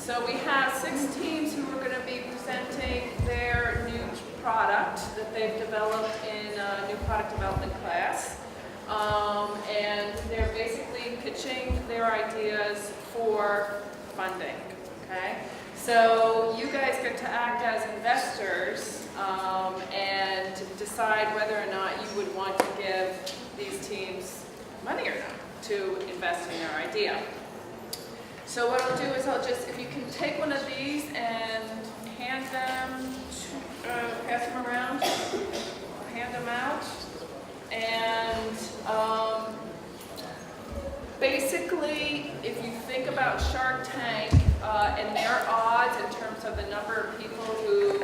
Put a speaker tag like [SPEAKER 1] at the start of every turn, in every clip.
[SPEAKER 1] So we have 6 teams who are going to be presenting their new product that they've developed in a new product development class. And they're basically pitching their ideas for funding, okay? So you guys get to act as investors and decide whether or not you would want to give these teams money or not to invest in your idea. So what I'll do is if you can take one of these and hand them, pass them around, hand them out, and basically, if you think about Shark Tank and their odds in terms of the number of people who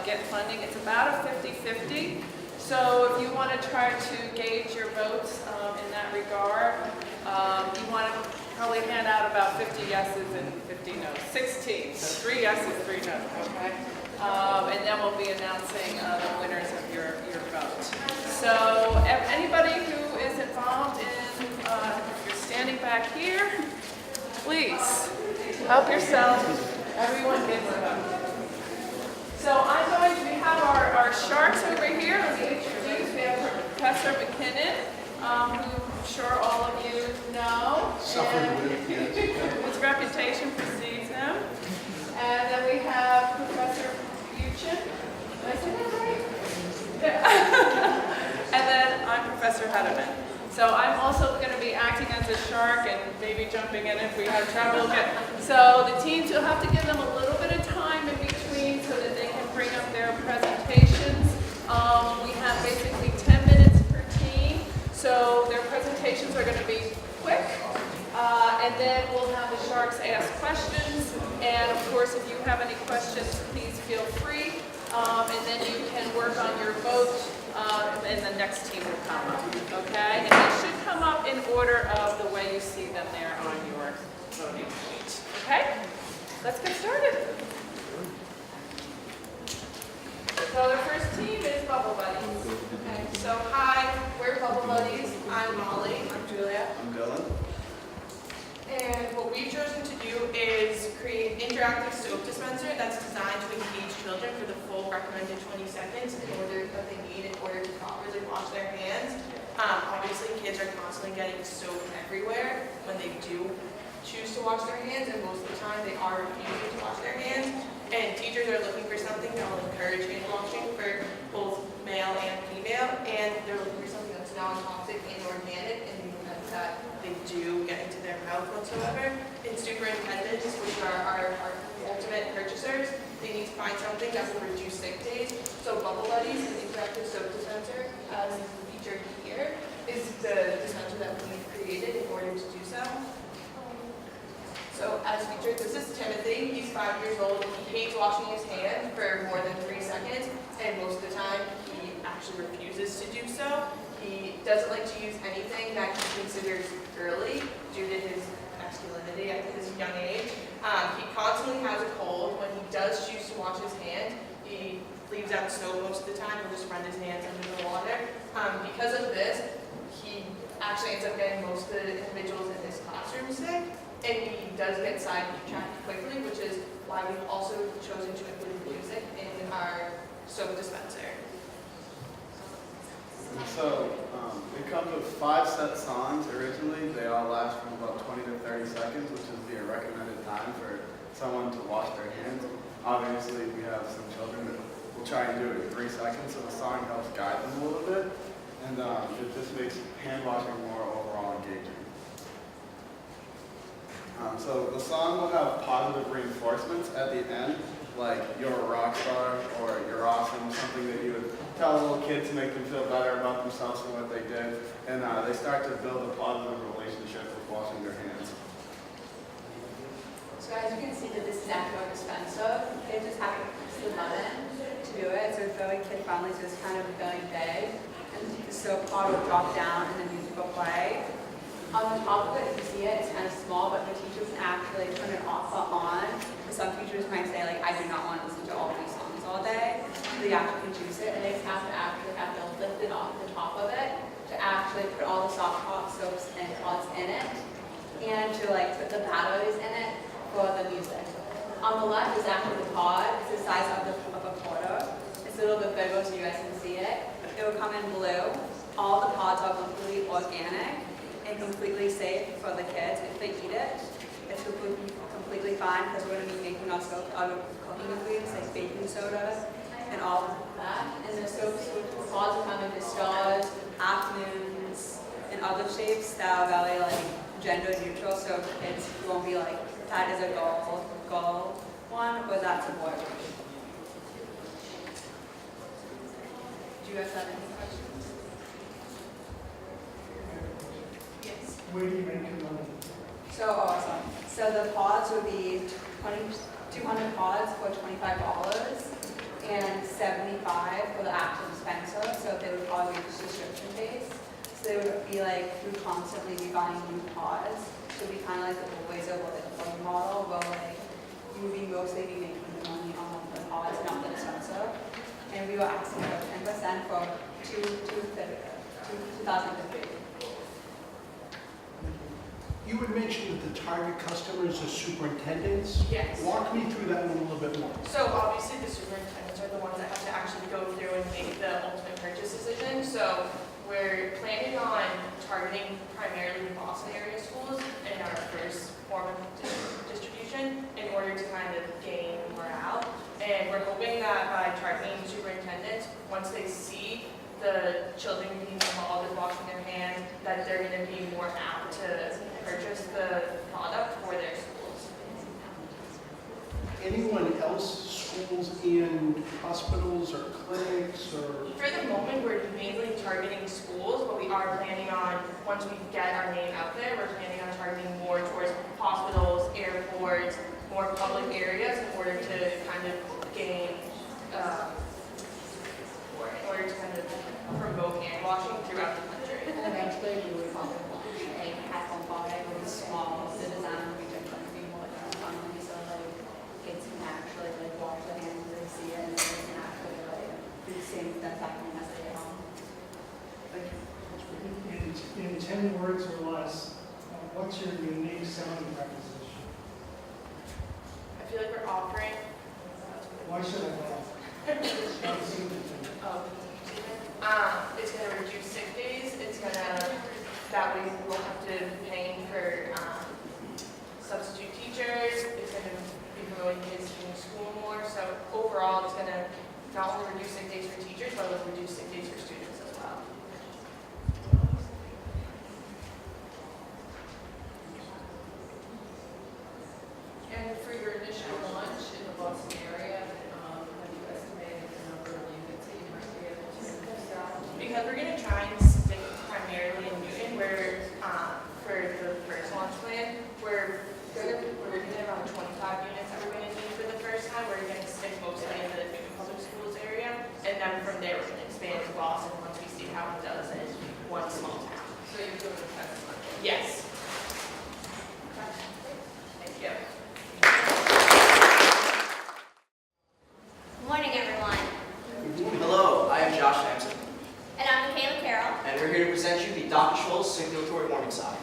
[SPEAKER 1] get funding, it's about a 50-50. So if you want to try to gauge your votes in that regard, you want to probably hand out about 50 yeses and 50 noes. 6 teams, so 3 yeses, 3 noes, okay? And then we'll be announcing the winners of your vote. So anybody who is involved in, if you're standing back here, please help yourself. Everyone gets a vote. So we have our sharks over here. Let me introduce. We have Professor McKinnon, who I'm sure all of you know. His reputation precedes him. And then we have Professor Buchan. Did I say that right? Yeah. And then I'm Professor Hederman. So I'm also going to be acting as a shark and maybe jumping in if we have trouble. So the teams, you'll have to give them a little bit of time in between so that they can bring up their presentations. We have basically 10 minutes per team. So their presentations are going to be quick. And then we'll have the sharks ask questions. And of course, if you have any questions, please feel free. And then you can work on your vote, and the next team will come up. Okay? And they should come up in order of the way you see them there on your voting sheet. Okay? Let's get started. So the first team is Bubble Buddies. Okay, so hi, we're Bubble Buddies. I'm Molly. I'm Julia.
[SPEAKER 2] I'm Dylan.
[SPEAKER 3] And what we've chosen to do is create an interactive soap dispenser that's designed to engage children for the full recommended 20 seconds in order that they need in order to properly wash their hands. Obviously, kids are constantly getting soap everywhere when they do choose to wash their hands, and most of the time they are refusing to wash their hands. And teachers are looking for something that will encourage hand washing for both male and female, and they're looking for something that's non-toxic and organic in the event that they do get into their mouth whatsoever. And superintendents, which are our ultimate purchasers, they need to find something that will reduce sick days. So Bubble Buddies, an interactive soap dispenser, as featured here, is the dispenser that we've created in order to do so. So as featured, this is Timothy. He's 5 years old. He hates washing his hands for more than 3 seconds, and most of the time he actually refuses to do so. He doesn't like to use anything that he considers girly due to his masculinity at his young age. He constantly has a cold. When he does choose to wash his hands, he leaves out soap most of the time. He'll just run his hands under the water. Because of this, he actually ends up getting most of the individuals in his classroom sick. And he does get sidetracked quickly, which is why we've also chosen to include music in our soap dispenser.
[SPEAKER 2] So it comes with 5 set songs originally. They all last from about 20 to 30 seconds, which is the recommended time for someone to wash their hands. Obviously, we have some children that will try and do it in 3 seconds, so the song helps guide them a little bit. And it just makes hand washing more overall engaging. So the song will have positive reinforcements at the end, like you're a rock star or you're awesome, something that you would tell a little kid to make them feel better about themselves and what they did. And they start to build a positive relationship with washing their hands.
[SPEAKER 4] So as you can see that this is actually our dispenser. They just have to press the button to do it, so it's very kid friendly, so it's kind of very big. And the soap pod will drop down and the music will play. On the top of it, if you see it, it's kind of small, but the teachers can actually turn it off or on. Some teachers might say, like, I do not want to listen to all these songs all day. So they actually can choose it, and they just have to lift it off the top of it to actually put all the soft hot soaps and pods in it, and to like put the batteries in it for the music. On the left is actually the pod. It's the size of a quarter. It's a little bit bigger so you guys can see it. It will come in blue. All the pods are completely organic and completely safe for the kids. If they eat it, it's completely fine because we're going to be making our soap out of cooking ingredients like baking soda and all of that. And the soaps, the pods will come in stars, half moons, and other shapes that are very like gender neutral, so kids won't be like that is a girl one or that's a boy one. Do you guys have any questions?
[SPEAKER 3] Yes.
[SPEAKER 5] Where do you make your money?
[SPEAKER 4] So awesome. So the pods would be 200 pods for $25 and $75 for the actual dispenser. So they would probably be subscription based. So they would be like, we would constantly be buying new pods. So it'd be kind of like the ways of like a phone model where like you would be mostly be making the money on the pods, not the dispenser. And we were asking for 10% for 2050.
[SPEAKER 5] You had mentioned that the target customers are superintendents.
[SPEAKER 3] Yes.
[SPEAKER 5] Walk me through that one a little bit more.
[SPEAKER 3] So obviously the superintendents are the ones that have to actually go through and make the ultimate purchase decision. So we're planning on targeting primarily Boston area schools in our first form of distribution in order to kind of gain morale. And we're hoping that by targeting superintendents, once they see the children being involved in washing their hands, that they're going to be more apt to purchase the product for their schools.
[SPEAKER 5] Anyone else, schools in hospitals or clinics or?
[SPEAKER 3] For the moment, we're mainly targeting schools, but we are planning on, once we get our name out there, we're planning on targeting more towards hospitals, airports, more public areas in order to kind of gain, in order to kind of promote hand washing throughout the country.
[SPEAKER 4] And eventually we would probably launch a hackathon product with small, the design would be different, be more like friendly, so like kids can actually like wash their hands when they see it and they can actually like do the same disinfecting as they get home.
[SPEAKER 6] In 10 words or less, what's your unique selling proposition?
[SPEAKER 3] I feel like we're offering,
[SPEAKER 6] Why should I buy? Not a single thing.
[SPEAKER 3] it's going to reduce sick days. It's going to, that way we won't have to be paying for substitute teachers. It's going to be promoting kids in school more. So overall, it's going to not only reduce sick days for teachers, but it'll reduce sick days for students as well.
[SPEAKER 1] And for your initial launch in the Boston area, have you estimated the number of units that you might be able to sell?
[SPEAKER 3] Because we're going to try and stick primarily in Newton, where for the first launch plan, we're looking at around 25 units that we're going to need for the first time. We're going to stick mostly in the Newton Public Schools area, and then from there we're going to expand to Boston once we see how it does in one small town.
[SPEAKER 1] So you're doing a test run?
[SPEAKER 3] Yes. Thank you.
[SPEAKER 7] Morning, everyone.
[SPEAKER 8] Hello, I am Josh Sampson,
[SPEAKER 7] And I'm Michaela Carroll.
[SPEAKER 8] and we're here to present you the Dr. Scholl's Circulatory Warming Sock.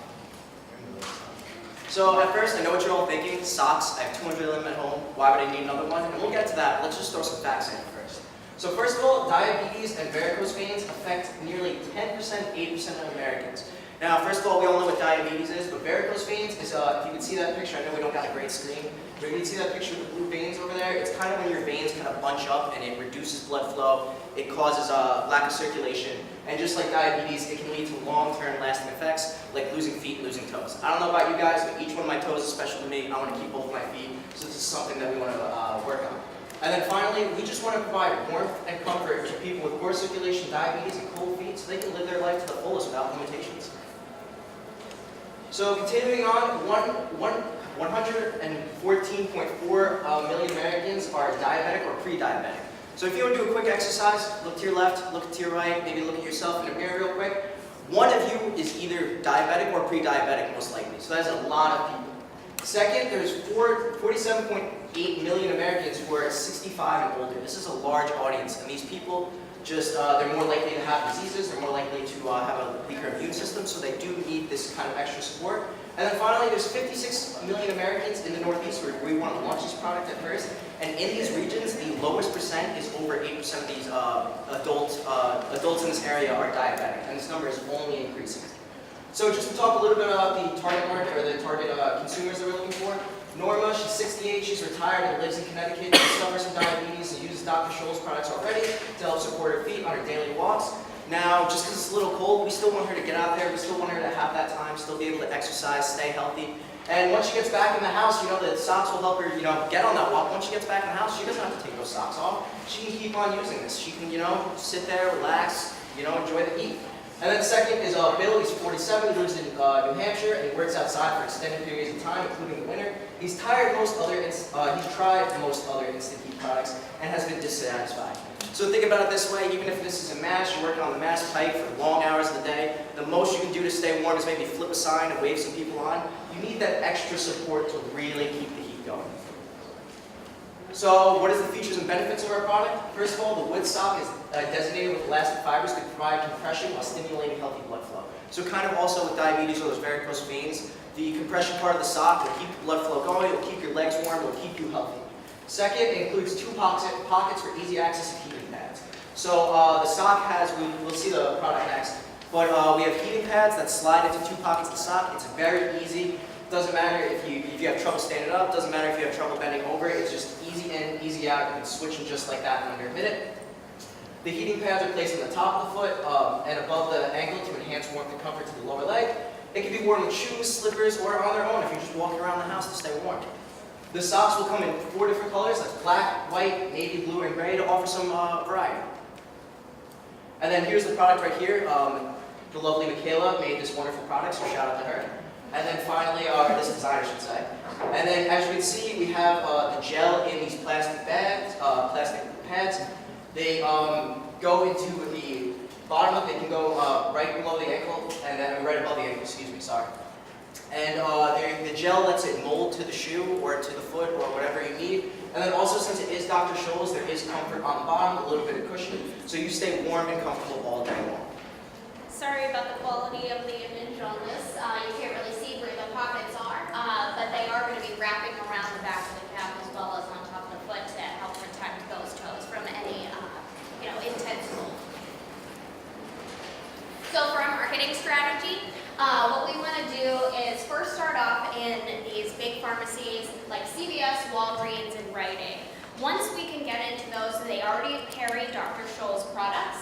[SPEAKER 8] So at first, I know what you're all thinking, socks, I have 200 of them at home, why would I need another one? And we'll get to that, let's just throw some facts in first. So first of all, diabetes and varicose veins affect nearly 10%, 8% of Americans. Now, first of all, we all know what diabetes is, but varicose veins is, if you can see that picture, I know we don't got a great screen, but you can see that picture with the blue veins over there, it's kind of when your veins kind of bunch up and it reduces blood flow, it causes a lack of circulation, and just like diabetes, it can lead to long-term lasting effects, like losing feet and losing toes. I don't know about you guys, but each one of my toes is special to me, I want to keep both my feet, so this is something that we want to work on. And then finally, we just want to provide warmth and comfort to people with poor circulation, diabetes, and cold feet, so they can live their life to the fullest without limitations. So continuing on, 114.4 million Americans are diabetic or pre-diabetic. So if you want to do a quick exercise, look to your left, look to your right, maybe look at yourself in a mirror real quick. One of you is either diabetic or pre-diabetic most likely. So that's a lot of people. Second, there's 47.8 million Americans who are 65 and older. This is a large audience, and these people just they're more likely to have diseases, they're more likely to have a weaker immune system, so they do need this kind of extra support. And then finally, there's 56 million Americans in the Northeast where we want to launch this product at first. And in these regions, the lowest percent is over 8% of these adults in this area are diabetic, and this number is only increasing. So just to talk a little bit about the target market, or the target consumers that we're looking for. Norma, she's 68, she's retired and lives in Connecticut. She suffers from diabetes and uses Dr. Scholl's products already to help support her feet on her daily walks. Now, just because it's a little cold, we still want her to get out there, we still want her to have that time, still be able to exercise, stay healthy. And once she gets back in the house, the socks will help her, get on that walk. Once she gets back in the house, she doesn't have to take those socks off. She can keep on using this. She can, sit there, relax, enjoy the heat. And then second is Bill. He's 47, he lives in New Hampshire, and he works outside for extended periods of time, including the winter. He's tried most other instant heat products and has been dissatisfied. So think about it this way, even if this is a mask, you're working on the mask pipe for long hours of the day, the most you can do to stay warm is maybe flip a sign and wave some people on. You need that extra support to really keep the heat going. So what is the features and benefits of our product? First of all, the wood sock is designated with elastic fibers to provide compression while stimulating healthy blood flow. So kind of also with diabetes or those varicose veins, the compression part of the sock will keep the blood flow going, it will keep your legs warm, it will keep you healthy. Second, it includes two pockets for easy access to heating pads. So the sock has, we'll see the product next, but we have heating pads that slide into two pockets of the sock. It's very easy. Doesn't matter if you have trouble standing up, doesn't matter if you have trouble bending over, it's just easy in, easy out. You can switch them just like that in under a minute. The heating pads are placed on the top of the foot and above the ankle to enhance warmth and comfort to the lower leg. It can be worn with shoes, slippers, or on their own if you're just walking around the house to stay warm. The socks will come in 4 different colors, that's black, white, navy blue, and gray to offer some variety. And then here's the product right here. The lovely Michaela made this wonderful product, so shout out to her. And then finally, this design, I should say. And then as you can see, we have the gel in these plastic bags, plastic pads. They go into the bottom of it, can go right below the ankle, and then right above the ankle, excuse me, sorry. And the gel lets it mold to the shoe or to the foot or whatever you need. And then also, since it is Dr. Scholl's, there is comfort on the bottom, a little bit of cushion, so you stay warm and comfortable all day long.
[SPEAKER 7] Sorry about the quality of the image on this. You can't really see where the pockets are, but they are going to be wrapping around the back of the calf as well as on top of the foot to help protect those toes from any, intense cold. So for our marketing strategy, what we want to do is first start off in these big pharmacies like CVS, Walgreens, and Rite Aid. Once we can get into those, they already carry Dr. Scholl's products.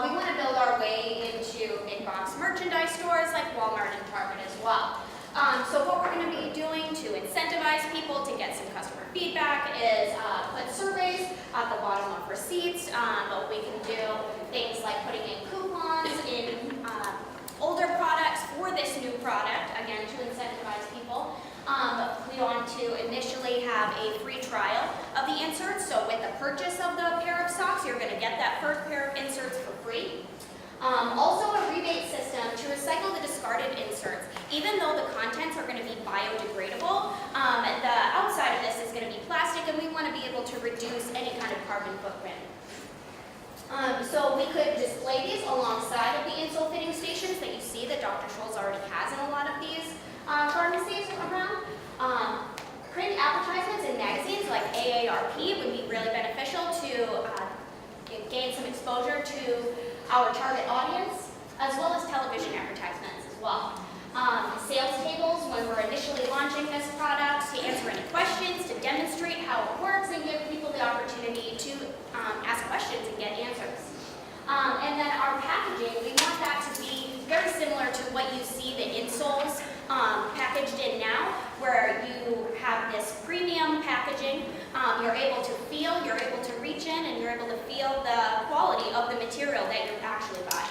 [SPEAKER 7] We want to build our way into in-box merchandise stores like Walmart and Target as well. So what we're going to be doing to incentivize people to get some customer feedback is put surveys at the bottom of receipts. But we can do things like putting in coupons in older products for this new product, again, to incentivize people. We want to initially have a free trial of the inserts. So with the purchase of the pair of socks, you're going to get that first pair of inserts for free. Also a rebate system to recycle the discarded inserts. Even though the contents are going to be biodegradable, the outside of this is going to be plastic, and we want to be able to reduce any kind of carbon footprint. So we could display these alongside of the insole fitting stations that you see that Dr. Scholl's already has in a lot of these pharmacies around. Print advertisements in magazines like AARP would be really beneficial to gain some exposure to our target audience, as well as television advertisements as well. Sales tables when we're initially launching this product to answer any questions, to demonstrate how it works, and give people the opportunity to ask questions and get answers. And then our packaging, we want that to be very similar to what you see the insoles packaged in now, where you have this premium packaging. You're able to feel, you're able to reach in, and you're able to feel the quality of the material that you're actually buying.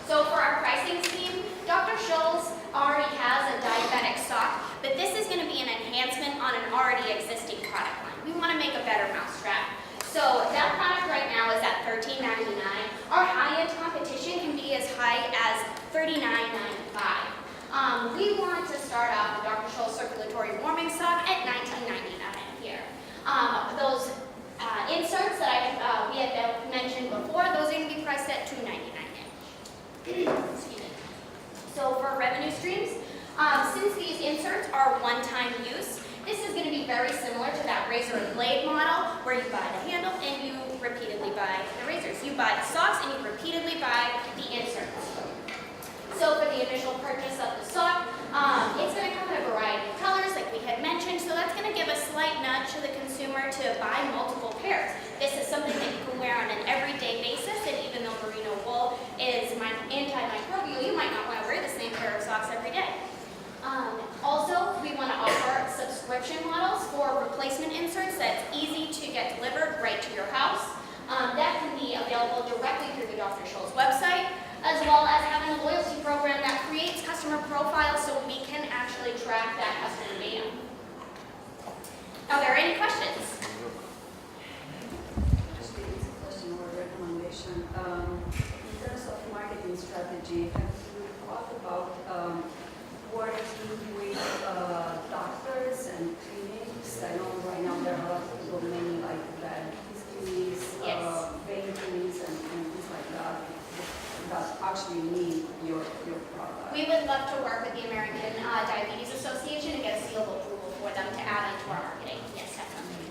[SPEAKER 7] So for our pricing scheme, Dr. Scholl's already has a diabetic sock, but this is going to be an enhancement on an already existing product line. We want to make a better mousetrap. So that product right now is at $13.99. Our high-end competition can be as high as $39.95. We want to start off with Dr. Scholl's circulatory warming sock at $19.99 here. Those inserts that we inserts are one-time use. This is going to be very similar to that razor and blade model where you buy the handle and you repeatedly buy the razors. You buy the socks and you repeatedly buy the inserts. So for the initial purchase of the sock, it's going to come in a variety of colors like we had mentioned, so that's going to give a slight nudge to the consumer to buy multiple pairs. This is something that you can wear on an everyday basis, and even though merino wool is antimicrobial, you might not want to wear the same pair of socks every day. Also, we want to offer subscription models for replacement inserts that's easy to get delivered right to your house. That can be available directly through the Dr. Scholl's website, as well as having a loyalty program that creates customer profiles so we can actually track that customer data. Are there any questions?
[SPEAKER 4] Just a question or recommendation. In terms of marketing strategy, have you thought about working with doctors and clinics? I know right now there are a lot of people, many like clinics,
[SPEAKER 7] Yes.
[SPEAKER 4] vein clinics and things like that actually need your product.
[SPEAKER 7] We would love to work with the American Diabetes Association and get a seal of approval for them to add into our marketing. Yes, definitely.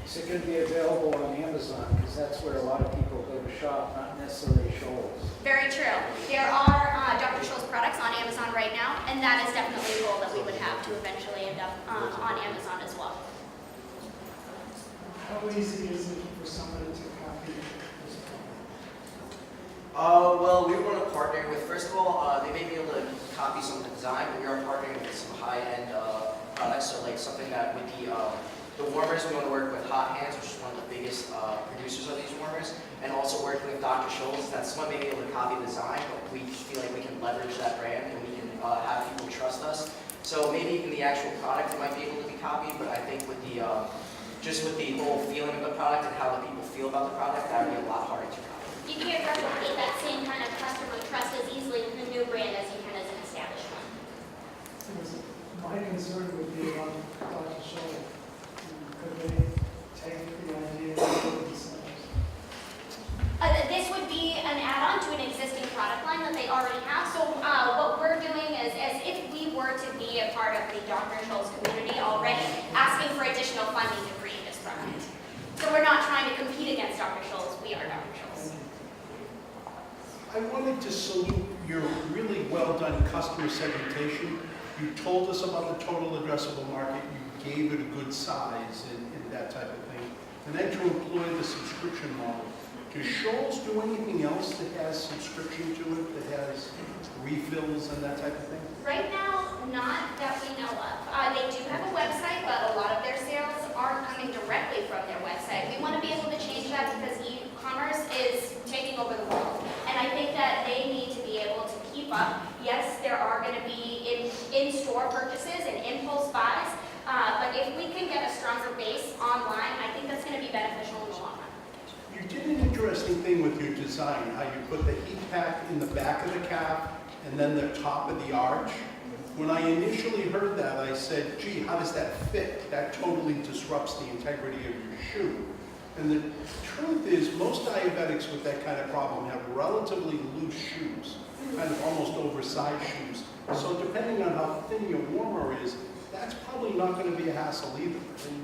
[SPEAKER 9] Is it going to be available on Amazon? Because that's where a lot of people go to shop, not necessarily Shoals.
[SPEAKER 7] Very true. There are Dr. Scholl's products on Amazon right now, and that is definitely a goal that we would have to eventually end up on Amazon as well.
[SPEAKER 6] How easy is it for somebody to copy this product?
[SPEAKER 8] Well, we want to partner with, first of all, they may be able to copy some of the design, but we are partnering with some high-end products, so like something that with the warmers, we want to work with Hot Hands, which is one of the biggest producers of these warmers, and also working with Dr. Scholl's, that someone may be able to copy the design, but we feel like we can leverage that brand and we can have people trust us. So maybe even the actual product, it might be able to be copied, but I think with the, just with the whole feeling of the product and how the people feel about the product, that would be a lot harder to copy.
[SPEAKER 7] You can't replicate that same kind of customer trust as easily in a new brand as you can as an established one.
[SPEAKER 6] Because my concern would be on Dr. Scholl. Could they take the idea and do it themselves?
[SPEAKER 7] This would be an add-on to an existing product line that they already have. So what we're doing is, as if we were to be a part of the Dr. Scholl's community already, asking for additional funding to create this product. So we're not trying to compete against Dr. Scholl's, we are Dr. Scholl's.
[SPEAKER 5] I wanted to salute your really well-done customer segmentation. You told us about the total addressable market. You gave it a good size and that type of thing. And then to employ the subscription model. Does Shoals do anything else that has subscription to it, that has refills and that type of thing?
[SPEAKER 7] Right now, not that we know of. They do have a website, but a lot of their sales aren't coming directly from their website. We want to be able to change that because e-commerce is taking over the world. And I think that they need to be able to keep up. Yes, there are going to be in-store purchases and impulse buys, but if we can get a stronger base online, I think that's going to be beneficial in the long run.
[SPEAKER 5] You did an interesting thing with your design, how you put the heat pack in the back of the cap and then the top of the arch. When I initially heard that, I said, gee, how does that fit? That totally disrupts the integrity of your shoe. And the truth is, most diabetics with that kind of problem have relatively loose shoes, kind of almost oversized shoes. So depending on how thin your warmer is, that's probably not going to be a hassle either,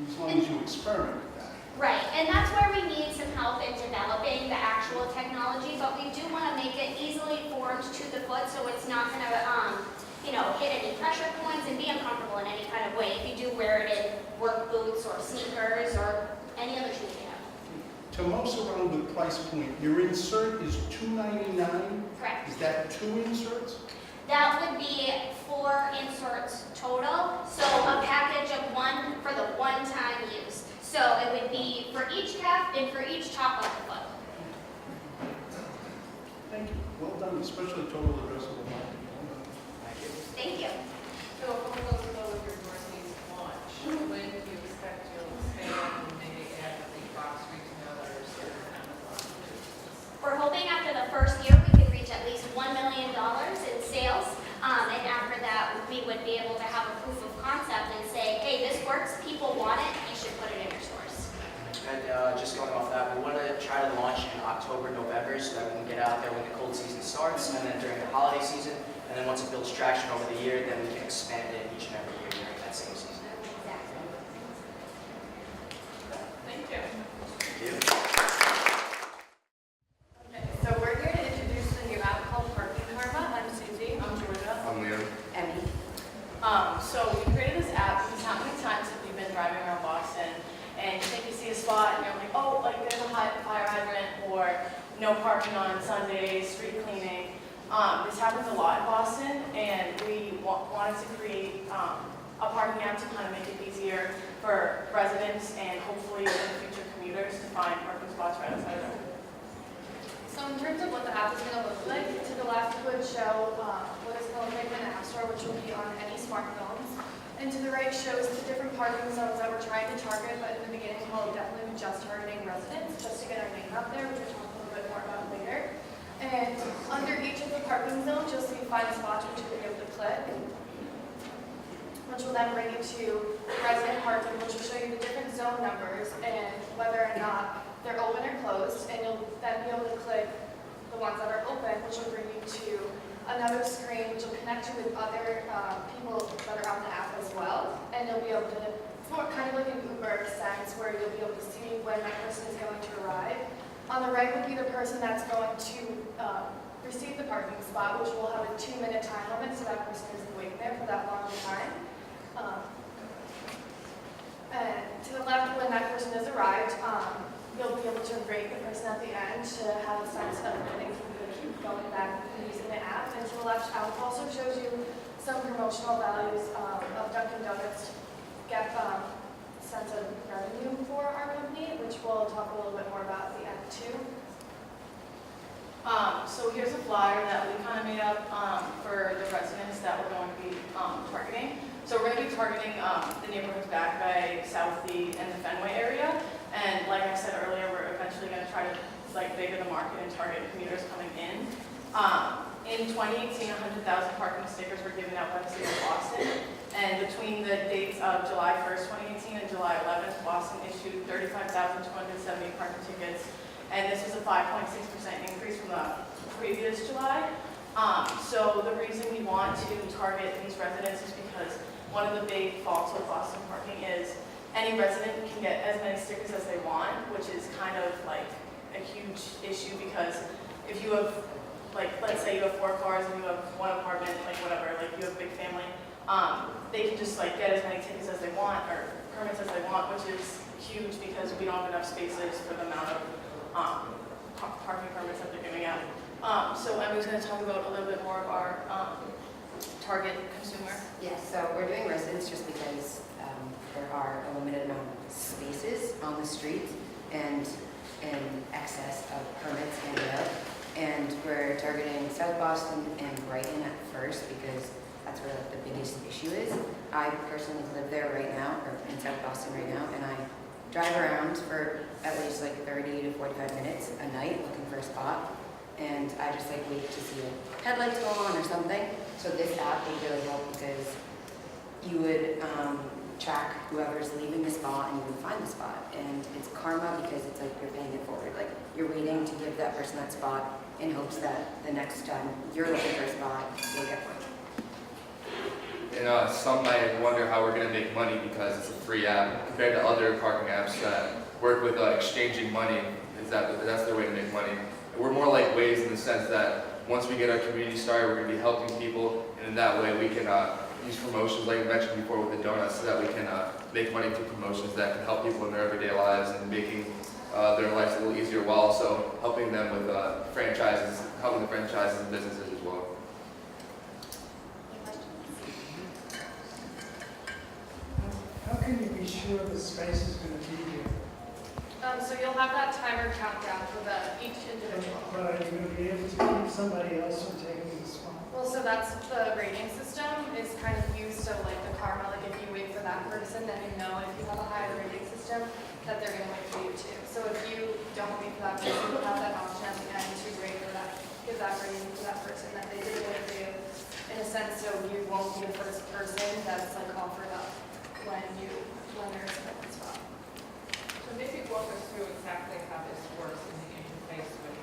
[SPEAKER 5] as long as you experiment with that.
[SPEAKER 7] Right, and that's where we need some help in developing the actual technology, but we do want to make it easily formed to the foot so it's not going to, hit any pressure points and be uncomfortable in any kind of way if you do wear it in work boots or sneakers or any other shoes you have.
[SPEAKER 5] To mouse around with price point, your insert is $2.99?
[SPEAKER 7] Correct.
[SPEAKER 5] Is that 2 inserts?
[SPEAKER 7] That would be 4 inserts total, so a package of 1 for the one-time use. So it would be for each calf and for each top of the foot.
[SPEAKER 5] Thank you. Well done, especially total addressable market.
[SPEAKER 7] Thank you.
[SPEAKER 3] So for those of those your doors needs launch, when do you expect you'll expand and maybe add the big box retailers or Amazon?
[SPEAKER 7] We're hoping after the first year we can reach at least $1 million in sales. And after that, we would be able to have a proof of concept and say, hey, this works, people want it, you should put it in your stores.
[SPEAKER 8] And just going off that, we want to try to launch in October, November, so that we can get out there when the cold season starts, and then during the holiday season, and then once it builds traction over the year, then we can expand it each and every year during that same season.
[SPEAKER 1] Thank you.
[SPEAKER 8] Thank you.
[SPEAKER 3] Okay, so we're here to introduce the new app called Parking Karma. I'm Susie. I'm Georgia.
[SPEAKER 2] I'm Liam.
[SPEAKER 4] Emmy.
[SPEAKER 3] So we created this app because how many times have we been driving around Boston and you think you see a spot and you're like, oh, like there's a fire hydrant or no parking on Sundays, street cleaning. This happens a lot in Boston, and we wanted to create a parking app to kind of make it easier for residents and hopefully in the future commuters to find parking spots right outside of them.
[SPEAKER 10] So in terms of what the app is going to look like, to the left would show what it's going to look like in the App Store, which will be on any smartphones. And to the right shows the different parking zones that we're trying to target, but in the beginning we'll definitely be just targeting residents, just to get our name out there, which we'll talk a little bit more about later. And under each of the parking zones, you'll see find spots which you'll be able to click, which will then bring you to resident parking, which will show you the different zone numbers and whether or not they're open or closed, and you'll then be able to click the ones that are open, which will bring you to another screen, which will connect you with other people that are on the app as well, and you'll be able to, it's more kind of like an Uber sense, where you'll be able to see when that person is going to arrive. On the right would be the person that's going to receive the parking spot, which will have a 2-minute time limit, so that person isn't waiting there for that long of a time. And to the left, when that person has arrived, you'll be able to rate the person at the end to have a sense of getting people to keep going back and using the app. And to the left, app also shows you some promotional values of Dunkin' Donuts to get a sense of revenue for our company, which we'll talk a little bit more about at the end too.
[SPEAKER 3] So here's a flyer that we kind of made up for the residents that we're going to be targeting. So we're going to be targeting the neighborhoods back by Southie and the Fenway area. And like I said earlier, we're eventually going to try to bigger the market and target commuters coming in. In 2018, 100,000 parking stickers were given out by the city of Boston. And between the dates of July 1st, 2018 and July 11th, Boston issued 35,270 parking tickets. And this was a 5.6% increase from the previous July. So the reason we want to target these residents is because one of the big faults with Boston parking is any resident can get as many stickers as they want, which is kind of like a huge issue because if you have, like, let's say you have 4 cars and you have 1 apartment, like whatever, like you have a big family, they can just like get as many tickets as they want or permits as they want, which is huge because we don't have enough spaces for the amount of parking permits that they're giving out. So Emmy's going to talk about a little bit more of our target consumer.
[SPEAKER 11] Yes, so we're doing residents just because there are a limited amount of spaces on the street and in excess of permits handed out. And we're targeting South Boston and Brighton at first because that's where the biggest issue is. I personally live there right now, or in South Boston right now, and I drive around for at least like 30 to 45 minutes a night looking for a spot. And I just like wait to see the headlights go on or something. So this app would really help because you would track whoever's leaving the spot and you would find the spot. And it's karma because it's like you're paying it forward. Like you're waiting to give that person that spot in hopes that the next time you're looking for a spot, you'll get one.
[SPEAKER 12] And some might wonder how we're going to make money because it's a free app compared to other parking apps that work with exchanging money. That's their way to make money. We're more like Waze in the sense that once we get our community started, we're going to be helping people, and in that way we can use promotions like I mentioned before with the donuts so that we can make money through promotions that can help people in their everyday lives and making their lives a little easier while also helping them with franchises, helping the franchises and businesses as well.
[SPEAKER 6] How can you be sure the space is going to be here?
[SPEAKER 10] So you'll have that timer countdown for each individual.
[SPEAKER 6] But are you going to be able to keep somebody else from taking the spot?
[SPEAKER 10] Well, so that's the rating system is kind of used so like the karma, like if you wait for that person, then you know if you have a higher rating system that they're going to wait for you too. So if you don't wait for that person, you'll have that option at the end to rate for that, give that rating to that person that they did wait for you. In a sense, so you won't be the first person that's like offered up when there's an open spot.
[SPEAKER 1] So maybe walk us through exactly how this works in the interface with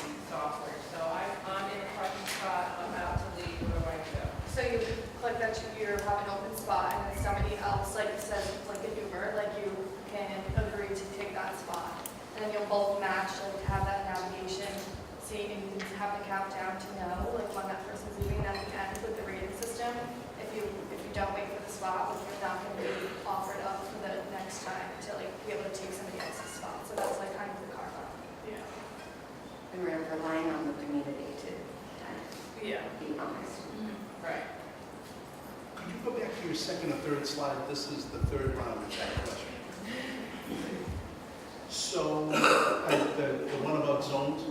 [SPEAKER 1] these software. So I'm in the parking spot, I'm about to leave, where do I go?
[SPEAKER 10] So you click that you have an open spot and then somebody else, like says, like an Uber, like you can agree to take that spot. And then you'll both match, like have that navigation, see, and you can have the countdown to know, like when that person's leaving at the end with the rating system. If you don't wait for the spot, like you're not going to be offered up for the next time to like be able to take somebody else's spot. So that's like kind of the karma.
[SPEAKER 1] Yeah.
[SPEAKER 11] And we're relying on the community to kind of
[SPEAKER 1] Yeah.
[SPEAKER 11] be honest.
[SPEAKER 1] Right.
[SPEAKER 5] Could you go back to your second or third slide? This is the third round of that question. So, the one about zones?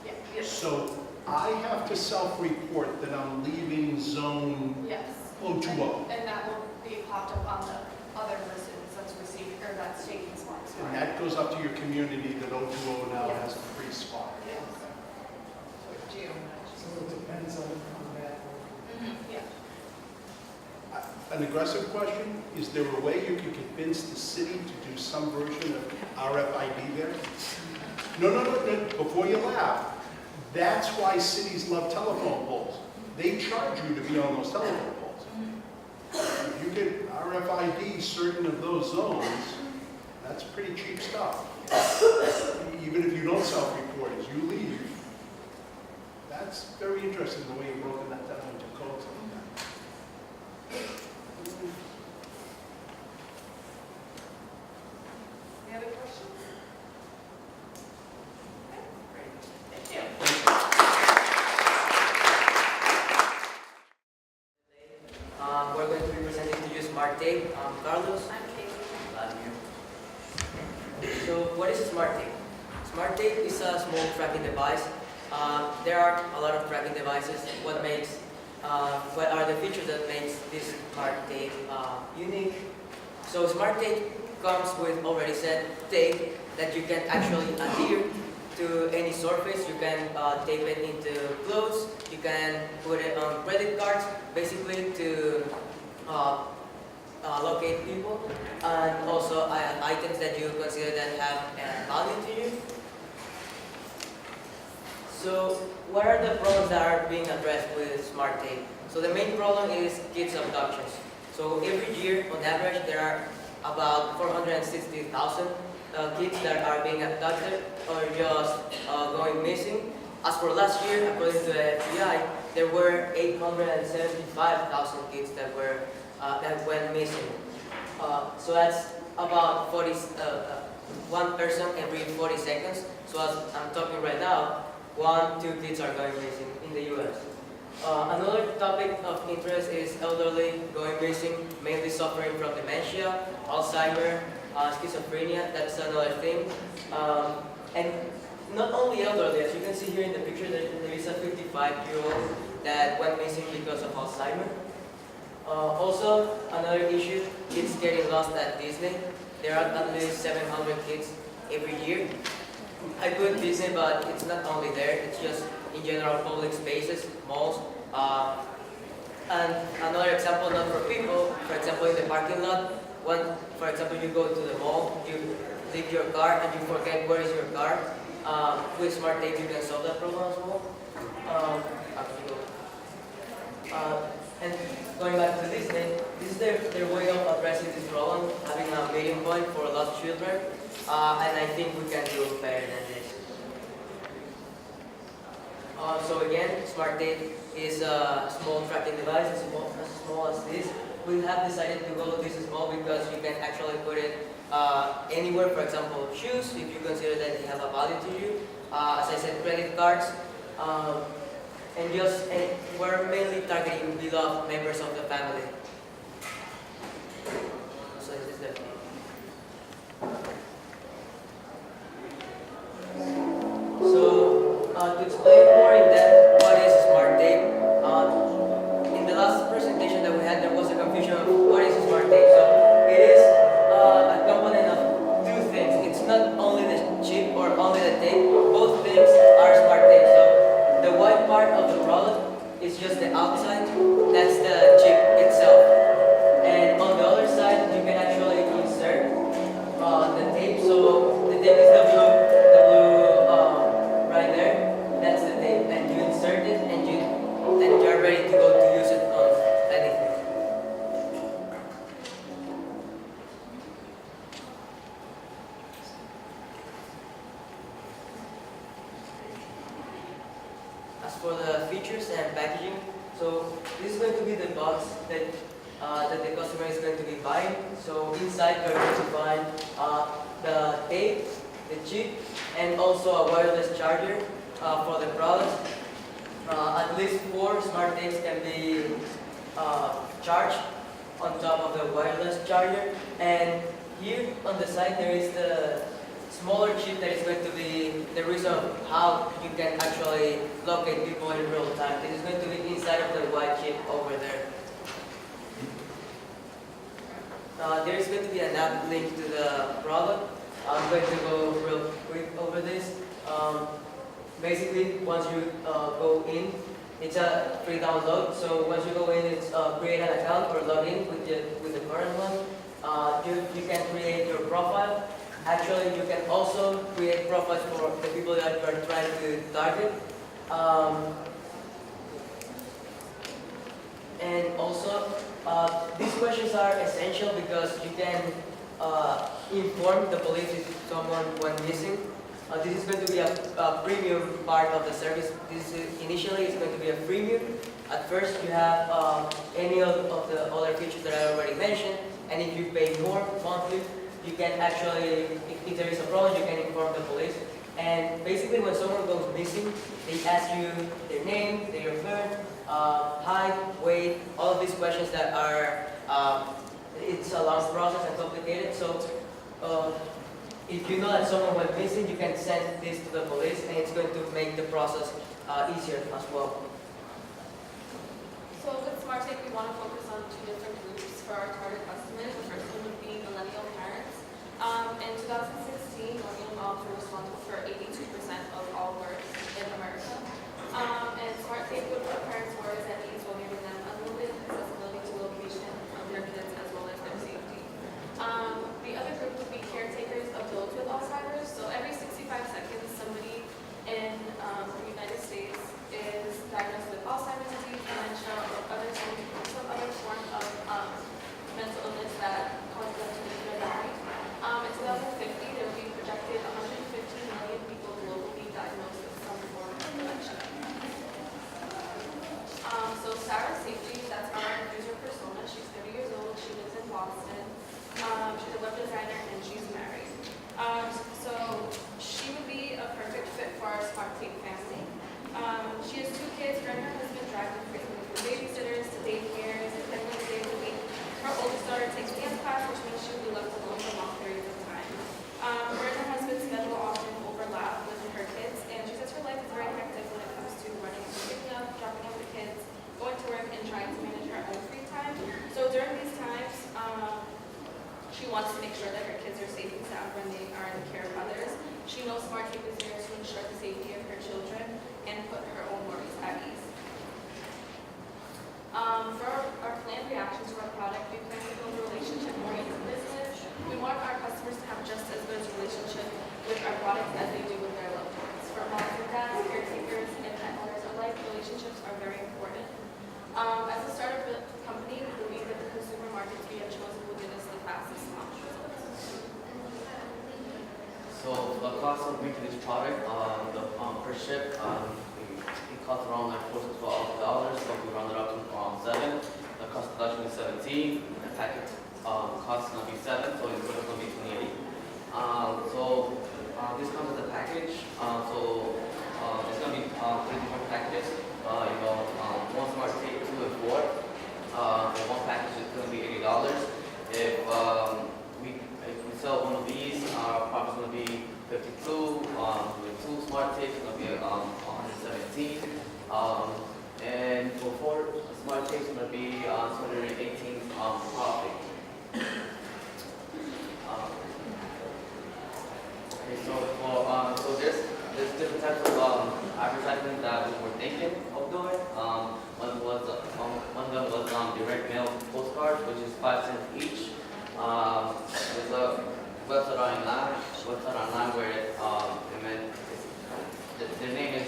[SPEAKER 10] Yeah. Yes.
[SPEAKER 5] So I have to self-report that I'm leaving zone
[SPEAKER 10] Yes.
[SPEAKER 5] O2O.
[SPEAKER 10] And that will be popped up on the other person that's receiving, or that's taking spots.
[SPEAKER 5] And that goes up to your community that O2O now has a free spot.
[SPEAKER 10] Yes.
[SPEAKER 6] So it depends on that.
[SPEAKER 10] Yeah.
[SPEAKER 5] An aggressive question, is there a way you can convince the city to do some version of RFID there? No, before you laugh. That's why cities love telephone poles. They charge you to be on those telephone poles. If you get RFID certain of those zones, that's pretty cheap stuff. Even if you don't self-report, as you leave, that's very interesting the way you've broken that down into codes like that.
[SPEAKER 1] Any other questions? Okay, great. Thank you.
[SPEAKER 13] We're going to be presenting to you Smart Tape. Carlos.
[SPEAKER 10] I'm Kaylee.
[SPEAKER 13] So what is Smart Tape? Smart Tape is a small tracking device. There are a lot of tracking devices. What are the features that makes this Smart Tape unique? So Smart Tape comes with already set tape that you can actually adhere to any surface. You can tape it into clothes. You can put it on credit cards, basically to locate people, and also items that you consider that have value to you. So what are the problems that are being addressed with Smart Tape? So the main problem is kids abductions. So every year, on average, there are about 460,000 kids that are being abducted or just going missing. As for last year, according to the FBI, there were 875,000 kids that went missing. So that's about 1 person every 40 seconds. So as I'm talking right now, 1-2 kids are going missing in the U.S. Another topic of interest is elderly going missing, mainly suffering from dementia, Alzheimer, schizophrenia. That's another thing. And not only elderly, as you can see here in the picture, there is a 55-year-old that went missing because of Alzheimer. Also, another issue, kids getting lost at Disney. There are at least 700 kids every year. I put Disney, but it's not only there, it's just in general public spaces, malls. And another example, not for people, for example in the parking lot, when, for example, you go to the mall, you leave your car and you forget where is your car. With Smart Tape you can solve that problem as well. And going back to Disney, this is their way of addressing this problem, having a meeting point for lost children. And I think we can do better than this. So again, Smart Tape is a small tracking device, as small as this. We have decided to go this small because you can actually put it anywhere. For example, shoes, if you consider that they have a value to you. As I said, credit cards. And we're mainly targeting beloved members of the family. So this is the to explain more in depth what is Smart Tape, in the last presentation that we had, there was a confusion of what is Smart Tape. So it is a component of two things. It's not only the chip or only the tape. Both things are Smart Tape. So the white part of the product is just the outside. That's the chip itself. And on the other side, you can actually insert the tape. So the tape is the blue right there. That's the for the features and packaging. So this is going to be the box that that the customer is going to be buying. So inside you're going to find the tape, the chip, and also a wireless charger for the product. At least 4 smart tapes can be charged on top of the wireless charger. And here on the side there is the smaller chip that is going to be the reason of how you can actually locate people in real time. This is going to be inside of the white chip over there. There is going to be an app link to the product. I'm going to go real quick over this. Basically, once you go in, it's a free download. So once you go in, it's create an account or log in with the current one. You can create your profile. Actually, you can also create profiles for the people that you are trying to target. And also, these questions are essential because you can inform the police if someone went missing. This is going to be a premium part of the service. Initially is going to be a freemium. At first, you have any of the other features that I already mentioned, and if you pay more monthly, you can actually, if there is a problem, you can inform the police. And basically, when someone goes missing, they ask you their name, date of birth, height, weight, all of these questions that are, it's a long process and complicated. So if you know that someone went missing, you can send this to the police, and it's going to make the process easier as well.
[SPEAKER 10] So with Smart Take, we want to focus on 2 different groups for our target customers. The first one would be millennial parents. In 2016, millennial moms were responsible for 82% of all births in America. And Smart Take would put parents' words at ease while giving them unlimited accessibility to location of their kids as well as their safety. The other group would be caretakers of those with Alzheimer's. So every 65 seconds, somebody in the United States is diagnosed with Alzheimer's disease, dementia, or some other form of mental illness that causes them to lose their memory. In 2050, there will be projected 115 million people globally diagnosed with some form of dementia. So Sarah Safety, that's our user persona. She's 30 years old. She lives in Boston. She's a web designer and she's married. So she would be a perfect fit for our Smart Take family. She has 2 kids. Her and her husband drive them frequently for babysitters to daycares and 10 days a week. Her oldest daughter takes dance class, which means she will be left alone for long periods of time. Her and her husband's schedule often overlap with her kids, and she says her life is very hectic when it comes to running, picking up, dropping off the kids, going to work, and trying to manage her own free time. So during these times, she wants to make sure that her kids are safe and sound when they are in the care of others. She knows Smart Take is there to ensure the safety of her children and put her own worries at ease. For our planned reaction to our product, we plan to build a relationship-oriented business. We want our customers to have just as good a relationship with our product as they do with their loved ones. For moms and dads, caretakers, and pet owners alike, relationships are very important. As a startup company, we believe that the consumer markets we have chosen will give us the fastest launch results.
[SPEAKER 14] So the cost of making this product, per ship, it costs around like $4 to $12, so we round it up to around 7. The cost of production is 17. The packet cost is gonna be 7, so it's gonna be 28. This comes with a package. It's gonna be 3 different packages. One Smart Take, 2 and 4. And one package is gonna be $80. If we sell one of these, our profit's gonna be 52. With 2 Smart Tapes, it's gonna be 117. And for 4 Smart Tapes, it's gonna be 218 profit. Okay, so there's different types of advertising that we were thinking of doing. One of them was direct mail postcards, which is 5 cents each. There's a website online where their name is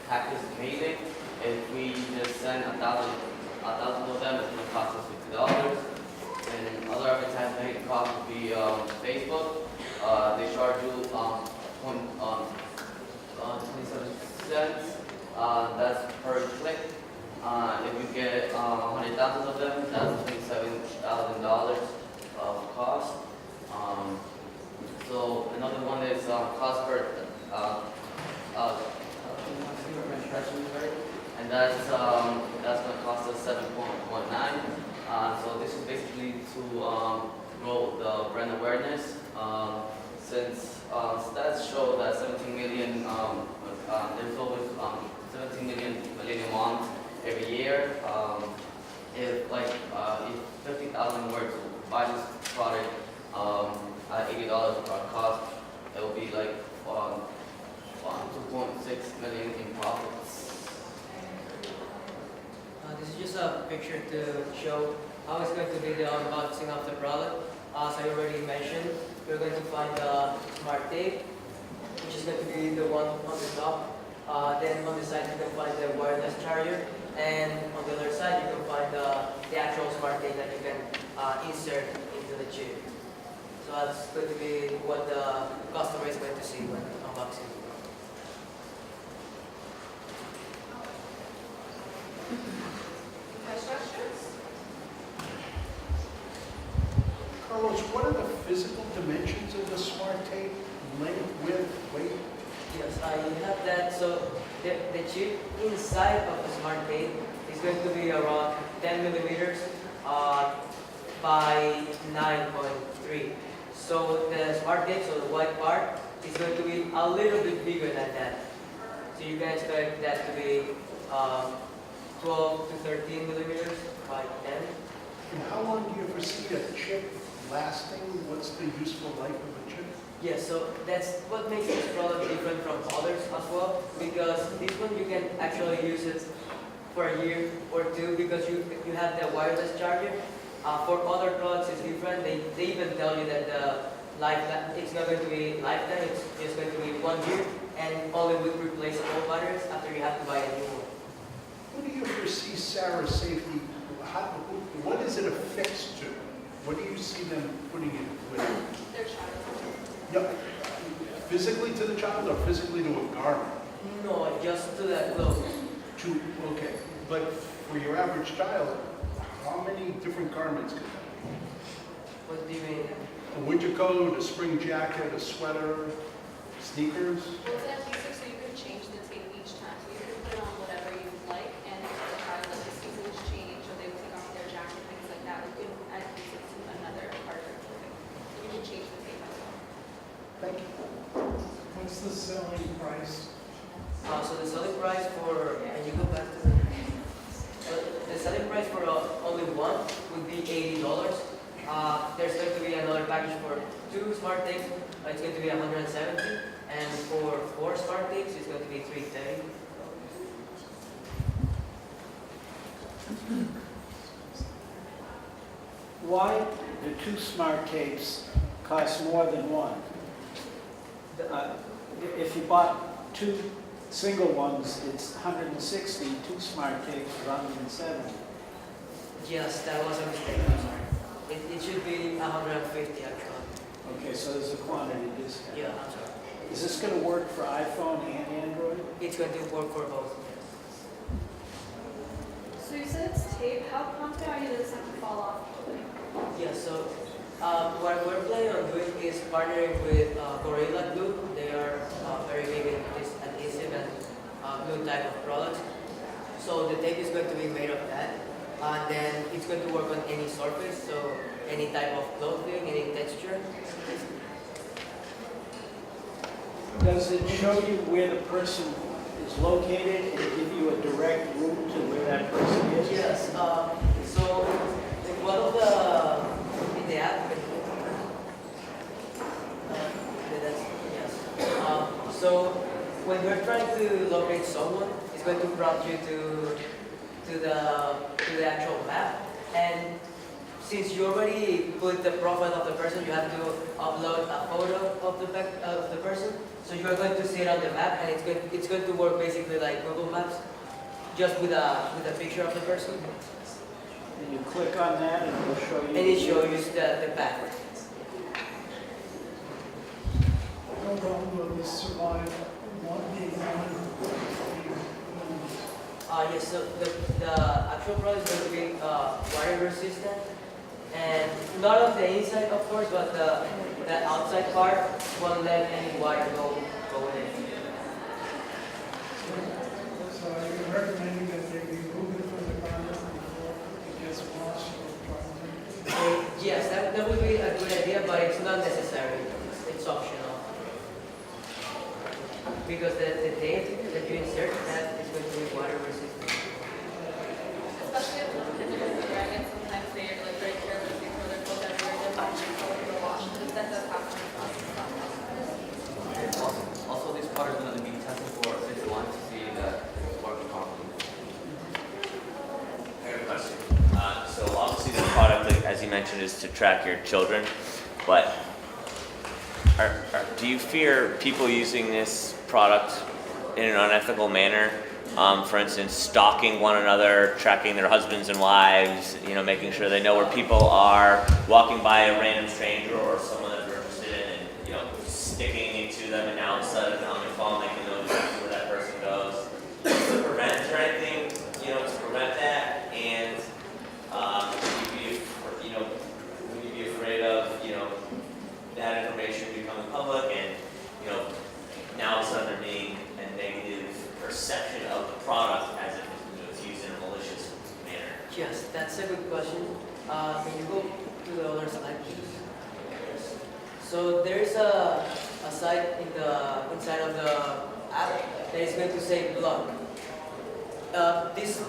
[SPEAKER 14] Package Amazing. If we just send 1,000 of them, it's going to cost us $50. And other advertising cost would be Facebook. They charge you 27 cents. that's per click. If you get 100,000 of them, that's $27,000 of cost. So another one is cost per and that's gonna cost us 7.19. So this is basically to grow the brand awareness. Since stats show that 17 million, there's always 17 million millennial moms every year. If 50,000 were to buy this product at $80 per cost, it will be like 2.6 million in profits.
[SPEAKER 13] This is just a picture to show how it's going to be the unboxing of the product. As I already mentioned, you're going to find the smart tape, which is going to be the one on the top. Then on the side you can find the wireless charger, and on the other side you can find the actual smart tape that you can insert into the chip. So that's going to be what the customer is going to see when unboxing.
[SPEAKER 3] Questions?
[SPEAKER 5] Carlos, what are the physical dimensions of the smart tape? Length, width, weight?
[SPEAKER 13] Yes, I have that. So the chip inside of the smart tape is going to be around 10 millimeters by 9.3. So the smart tape, so the white part, is going to be a little bit bigger than that. So you can expect that to be 12 to 13 millimeters by 10.
[SPEAKER 5] And how long do you foresee a chip lasting? What's the useful life of a chip?
[SPEAKER 13] Yes, so that's what makes this product different from others as well, because this one you can actually use it for a year or two because you have the wireless charger. For other products it's different. They even tell you that the lifetime, it's not going to be lifetime, it's just going to be 1 year and only with replaceable batteries after you have to buy a new one.
[SPEAKER 5] What do you foresee Sarah's safety? What is it affixed to? What do you see them putting it with?
[SPEAKER 3] Their child.
[SPEAKER 5] Yeah, physically to the child or physically to a garment?
[SPEAKER 13] No, just to the clothes.
[SPEAKER 5] Okay, but for your average child, how many different garments could that be?
[SPEAKER 13] What do you mean?
[SPEAKER 5] A winter coat, a spring jacket, a sweater, sneakers?
[SPEAKER 15] Well, it's adhesive, so you can change the tape each time. So you can put on whatever you like, and if the child, like, the seasons change, or they take off their jacket, things like that, you can add adhesive to another part of the clothing. You can change the tape as well.
[SPEAKER 5] Thank you.
[SPEAKER 6] What's the selling price?
[SPEAKER 13] So the selling price for, and you go back to the selling price for only one would be $80. There's going to be another package for 2 smart tapes. It's going to be $170, and for 4 smart tapes, it's going to be $330.
[SPEAKER 9] Why do 2 smart tapes cost more than one? If you bought 2 single ones, it's 160, 2 smart tapes are 170.
[SPEAKER 13] Yes, that was a mistake. I'm sorry. It should be 150 actually.
[SPEAKER 9] Okay, so there's a quantity discount.
[SPEAKER 13] Yeah, I'm sorry.
[SPEAKER 9] Is this going to work for iPhone and Android?
[SPEAKER 13] It's going to work for both.
[SPEAKER 10] So you said it's tape. How confident are you that it's not going to fall off?
[SPEAKER 13] Yeah, so what we're planning on doing is partnering with Gorilla Glue. They are very big in this adhesive and glue type of products. So the tape is going to be made of that. And then it's going to work on any surface, so any type of clothing, any texture.
[SPEAKER 9] Does it show you where the person is located and give you a direct route to where that person is?
[SPEAKER 13] Yes. So in one of in the app. Yes. So when we're trying to locate someone, it's going to prompt you to the actual map, and since you already put the profile of the person, you have to upload a photo of the person. So you are going to see it on the map, and it's going to work basically like Google Maps, just with a picture of the person.
[SPEAKER 9] And you click on that, and it'll show you.
[SPEAKER 13] And it shows you the path.
[SPEAKER 6] No problem with this survive one being one.
[SPEAKER 13] Yes, so the actual product is going to be water resistant, and not of the inside, of course, but the outside part won't let any water go in.
[SPEAKER 6] So are you recommending that they remove it from the product before it gets washed or dried?
[SPEAKER 13] Yes, that would be a good idea, but it's not necessary. It's optional. Because the tape that you insert, that is going to be water resistant.
[SPEAKER 15] Especially with little kids because they're dragons, sometimes they're like very careless, they throw their clothes everywhere, they're watching all over the wash, that does happen.
[SPEAKER 14] Also, this product is going to be tested for 6 months to see that it's working properly.
[SPEAKER 16] I have a question. So obviously this product, as you mentioned, is to track your children, but do you fear people using this product in an unethical manner? For instance, stalking one another, tracking their husbands and wives, making sure they know where people are, walking by a random stranger or someone that they're interested in, and sticking it to them, and now all of a sudden on their phone they can know exactly where that person goes. To prevent, is there anything, to prevent that? And would you be afraid of, that information becoming public and, now all of a sudden there being a negative perception of the product as if it's used in a malicious manner?
[SPEAKER 13] Yes, that's a good question. Can you go to the other slide, please? So there is a site inside of the app that is going to say block. This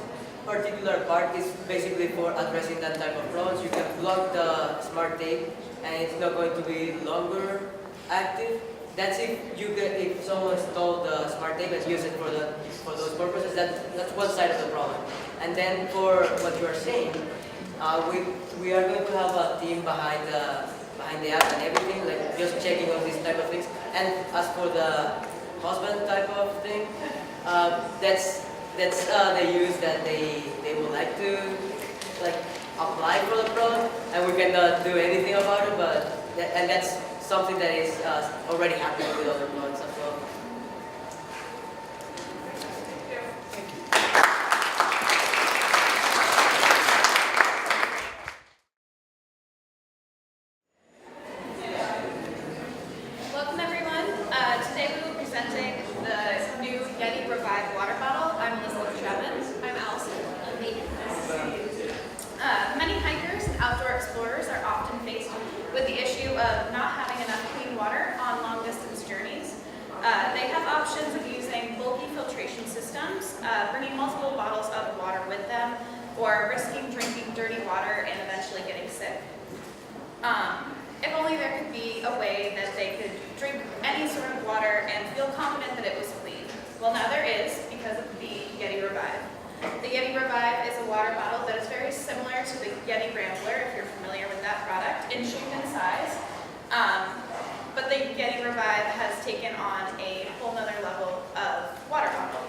[SPEAKER 13] particular part is basically for addressing that type of problems. You can block the smart tape and it's not going to be longer active. That's if someone stole the smart tape and use it for those purposes. That's one side of the problem. And then for what you are saying, we are going to have a team behind the app and everything, like just checking on these type of things. And as for the husband type of thing, that's the use that they would like to apply for the product, and we cannot do anything about it. But that's something that is already happening with other products as well.
[SPEAKER 10] Welcome everyone. Today we will be presenting the new Yeti Revive water bottle. I'm Elizabeth Chapman. I'm Allison. I'm Megan. Many hikers and outdoor explorers are often faced with the issue of not having enough clean water on long distance journeys. They have options of using bulky filtration systems, bringing multiple bottles of water with them, or risking drinking dirty water and eventually getting sick. If only there could be a way that they could drink any sort of water and feel confident that it was clean. Well, now there is, because of the Yeti Revive. The Yeti Revive is a water bottle that is very similar to the Yeti Rambler, if you're familiar with that product, in shape and size. But the Yeti Revive has taken on a whole nother level of water bottle.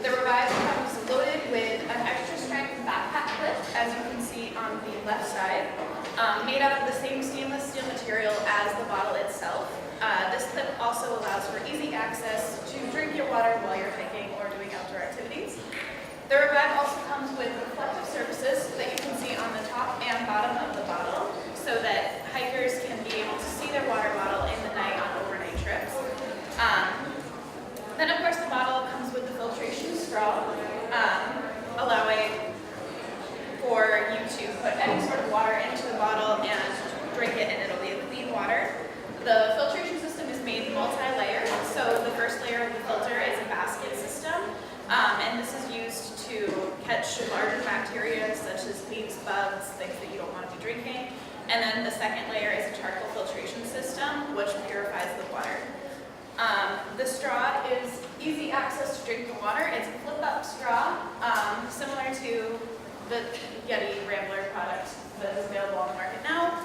[SPEAKER 10] The Revive comes loaded with an extra strength backpack clip, as you can see on the left side, made out of the same stainless steel material as the bottle itself. This clip also allows for easy access to drink your water while you're hiking or doing outdoor activities. The Revive also comes with reflective surfaces that you can see on the top and bottom of the bottle, so that hikers can be able to see their water bottle in the night on overnight trips. Then of course the bottle comes with the filtration straw, allowing for you to put any sort of water into the bottle and drink it, and it'll be a clean water. The filtration system is made multi-layered, so the first layer of the filter is a basket system, and this is used to catch larger bacteria such as leaves, bugs, things that you don't want to be drinking. And then the second layer is a charcoal filtration system, which purifies the water. The straw is easy access to drinking water. It's a flip-up straw, similar to the Yeti Rambler product that is available on the market now.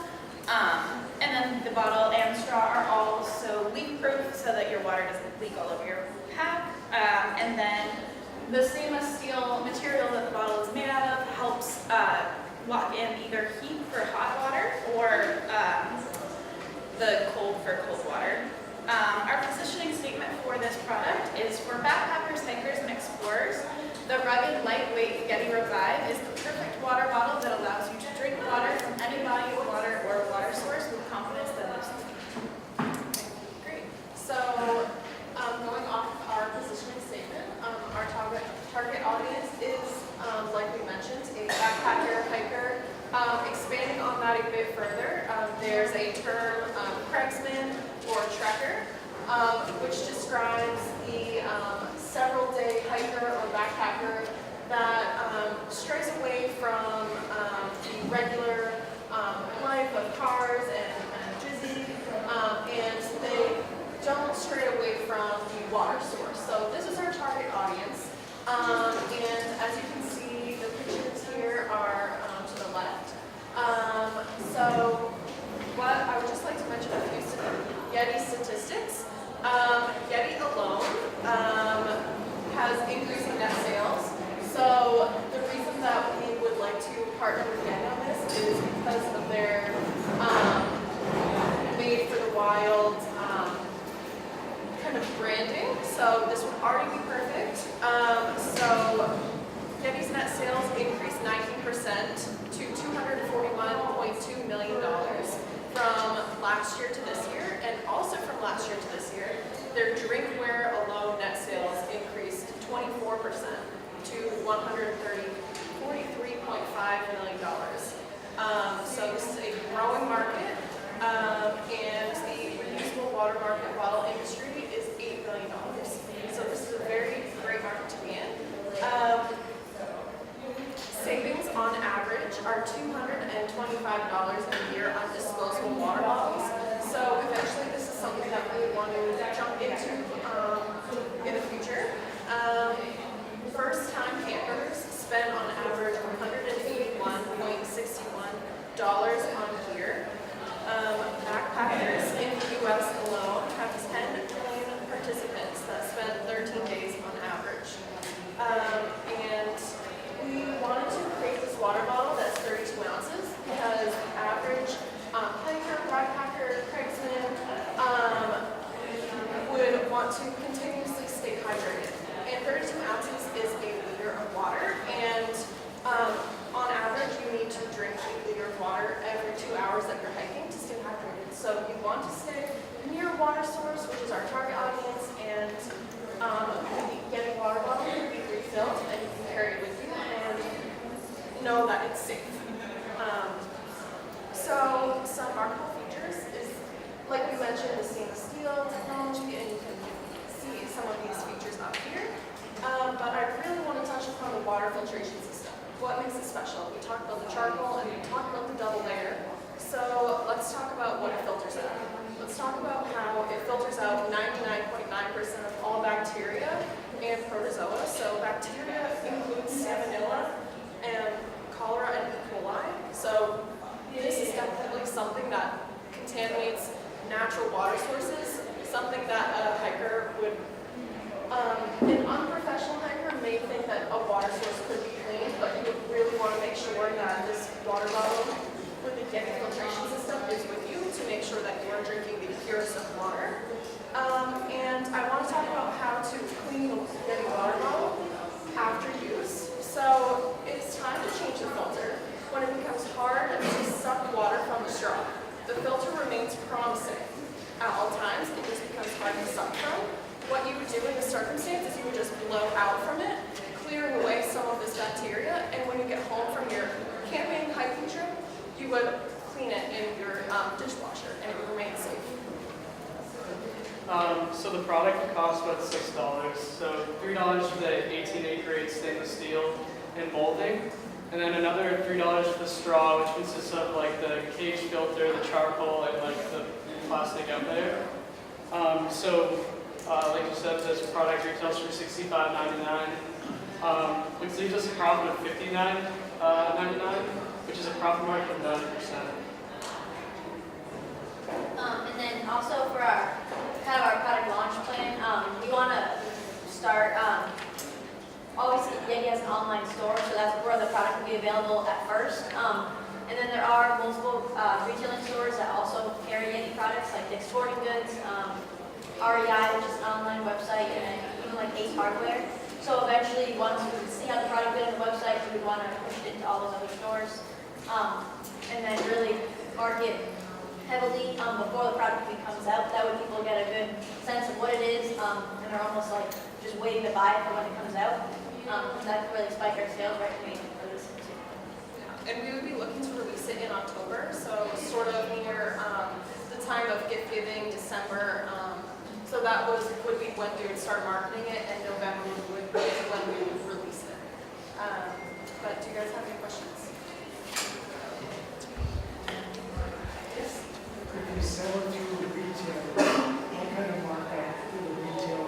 [SPEAKER 10] And then the bottle and straw are also leak-proof so that your water doesn't leak all over your pack. And then the stainless steel material that the bottle is made out of helps lock in either heat for hot water or the cold for cold water. Our positioning statement for this product is for backpackers, hikers, and explorers. The rugged
[SPEAKER 3] is, like we mentioned, a backpacker, hiker. Expanding on that a bit further, there's a term, cragsman or trekker, which describes the several-day hiker or backpacker that strays away from the regular life of cars and busy, and they don't stray away from the water source. So this is our target audience, and as you can see, the pictures here are to the left. So what I would just like to mention a few Yeti statistics. Yeti alone has increasing net sales. So the reason that we would like to partner with Yeti on this is because of their made for the wild kind of branding. So this would already be perfect. So Yeti's net sales increased 19% to $241.2 million from last year to this year, and also from last year to this year, their drinkware alone net sales increased 24% to $143.5 million. So this is a growing market, and the reusable water market bottle industry is $8 billion. So this is a very great market to be in. Savings on average are $225 a year on disposable water bottles. So eventually this is something that we want to jump into in the future. First-time campers spend on average $181.61 on gear. Backpackers in the U.S. alone have 10 million participants that spend 13 days on average. And we wanted to create this water bottle that's 32 ounces because the average hiker, backpacker, cragsman would want to continuously stay hydrated. And 32 ounces is a liter of water, and on average you need to drink a liter of water every 2 hours that you're hiking to stay hydrated. So you want to stay near a water source, which is our target audience, and the Yeti water bottle can be refilled and you can carry it with you and know that it's safe. So some marketable features is, like we mentioned, the stainless steel technology, and you can see some of these features up here. But I really want to touch upon the water filtration system. What makes it special? We talked about the charcoal and we talked about the double layer. So let's talk about what it filters out. Let's talk about how it filters out 99.9% of all bacteria and protozoa. So bacteria includes salmonella and cholera and E. coli. So this is definitely something that contaminates natural water sources, something that a hiker would, an unprofessional hiker may think that a water source could be clean, but you would really want to make sure that this water bottle with the Yeti filtration system is with you to make sure that you are drinking the purest of water. And I want to talk about how to clean the Yeti water bottle after use. So it's time to change the filter when it becomes hard to suck water from the straw. The filter remains promising at all times. It just becomes hard to suck from. What you would do in this circumstance is you would just blow out from it, clearing away some of this bacteria, and when you get home from your camping, hiking trip, you would clean it in your dishwasher, and it would remain safe.
[SPEAKER 17] So the product costs about $6. So $3 for the 18A grade stainless steel and molding, and then another $3 for the straw, which consists of like the cage filter, the charcoal, and like the plastic out there. Like you said, this product retails for $65.99, which leaves us a profit of $59.99, which is a profit margin of 90%.
[SPEAKER 18] And then also for our kind of our product launch plan, we want to start. Obviously, Yeti has an online store, so that's where the product will be available at first. And then there are multiple retailing stores that also carry Yeti products, like Dick's Sporting Goods, REI, which is an online website, and even like Ace Hardware. So eventually, once we see how the product is on the website, we would want to push it into all those other stores, and then really market heavily before the product even comes out. That way, people get a good sense of what it is, and they're almost like just waiting to buy it for when it comes out. That could really spike our sales, right? I mean, for this.
[SPEAKER 3] And we would be looking to release it in October, so sort of near the time of gift giving, December. So that would be when we would start marketing it, and November would be when we would release it. But do you guys have any questions? Yes?
[SPEAKER 6] If you sell it through retail, what kind of markup do the retail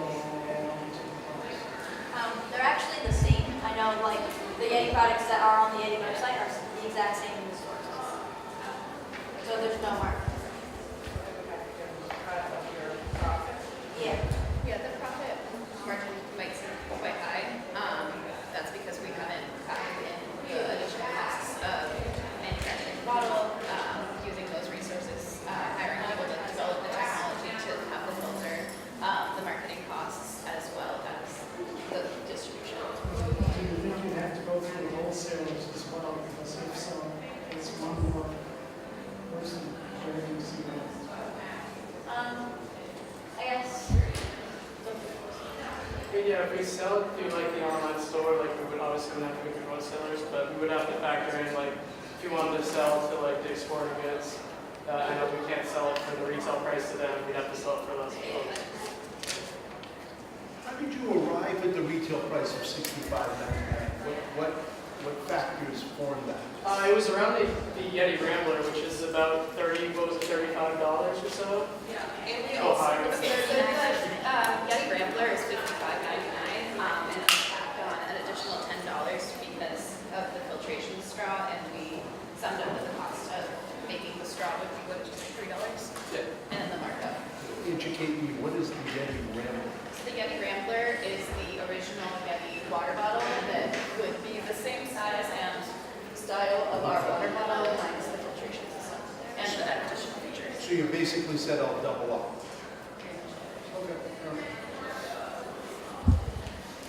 [SPEAKER 6] add on to the price?
[SPEAKER 18] They're actually the same. I know, like, the Yeti products that are on the Yeti website are the exact same in the stores. So there's no markup. Yeah.
[SPEAKER 19] Yeah, the profit margin might seem quite high. That's because we haven't factored in the additional costs of manufacturing the bottle, using those resources, hiring people to develop the technology to have the filter, the marketing costs, as well as the distribution.
[SPEAKER 6] Do you think you'd have to go through the wholesalers as well? Because if so, it's one more person carrying the CO.
[SPEAKER 18] I guess.
[SPEAKER 17] Yeah, if we sell it through like the online store, like we would obviously have to go through wholesalers, but we would have to factor in like if you wanted to sell to like the exporter goods, I know we can't sell it for the retail price to them, we'd have to sell it for less.
[SPEAKER 5] How did you arrive at the retail price of $65.99? What factors formed that?
[SPEAKER 17] It was around the Yeti Rambler, which is about $35 or so.
[SPEAKER 3] Yeah, and we
[SPEAKER 17] Oh,
[SPEAKER 3] also,
[SPEAKER 17] higher.
[SPEAKER 19] The Yeti Rambler is $55.99, and it's tacked on an additional $10 because of the filtration straw, and we summed up the cost of making the straw would be, what did you say, $3?
[SPEAKER 17] Yeah.
[SPEAKER 19] And then the markup.
[SPEAKER 5] Educate me, what is the Yeti Rambler?
[SPEAKER 19] So the Yeti Rambler is the original Yeti water bottle that would be the same size and style of our water bottle minus the filtration system and the additional features.
[SPEAKER 5] So you basically said I'll double up. Okay.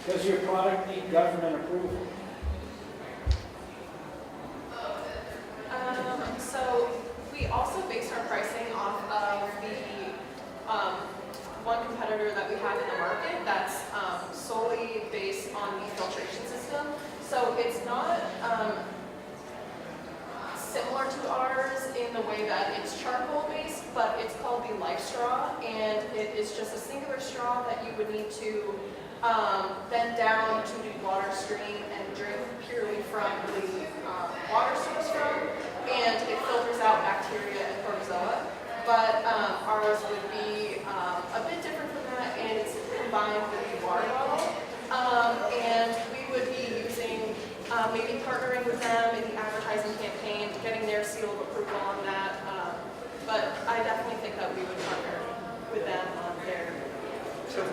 [SPEAKER 9] Does your product need government approval?
[SPEAKER 3] So we also based our pricing off of the one competitor that we have in the market that's solely based on the filtration system. So it's not similar to ours in the way that it's charcoal based, but it's called the Life Straw, and it is just a singular straw that you would need to bend down to the water stream and drink purely from the water source from, and it filters out bacteria and protozoa. But ours would be a bit different from that, and it's combined with the water bottle. And we would be using, maybe partnering with them in the advertising campaign, getting their seal of approval on that. But I definitely think that we would partner with them on their.
[SPEAKER 17] So,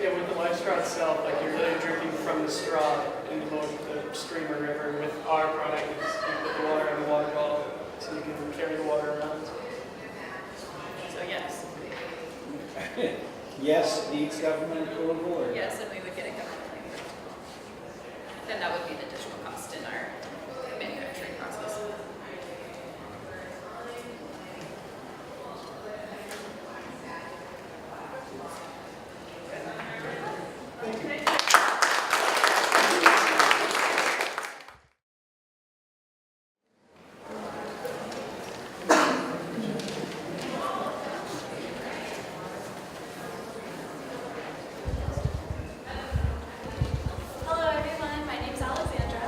[SPEAKER 17] yeah, with the Life Straw itself, like you're really drinking from the straw in the stream or river. With our product, it's, you put the water in the water bottle so you can carry the water around.
[SPEAKER 19] So yes.
[SPEAKER 9] Yes, needs government approval, or?
[SPEAKER 19] Yes, and we would get a government approval. Then that would be an additional cost in our manufacturing process.
[SPEAKER 10] Hello everyone, my name is Alexandra.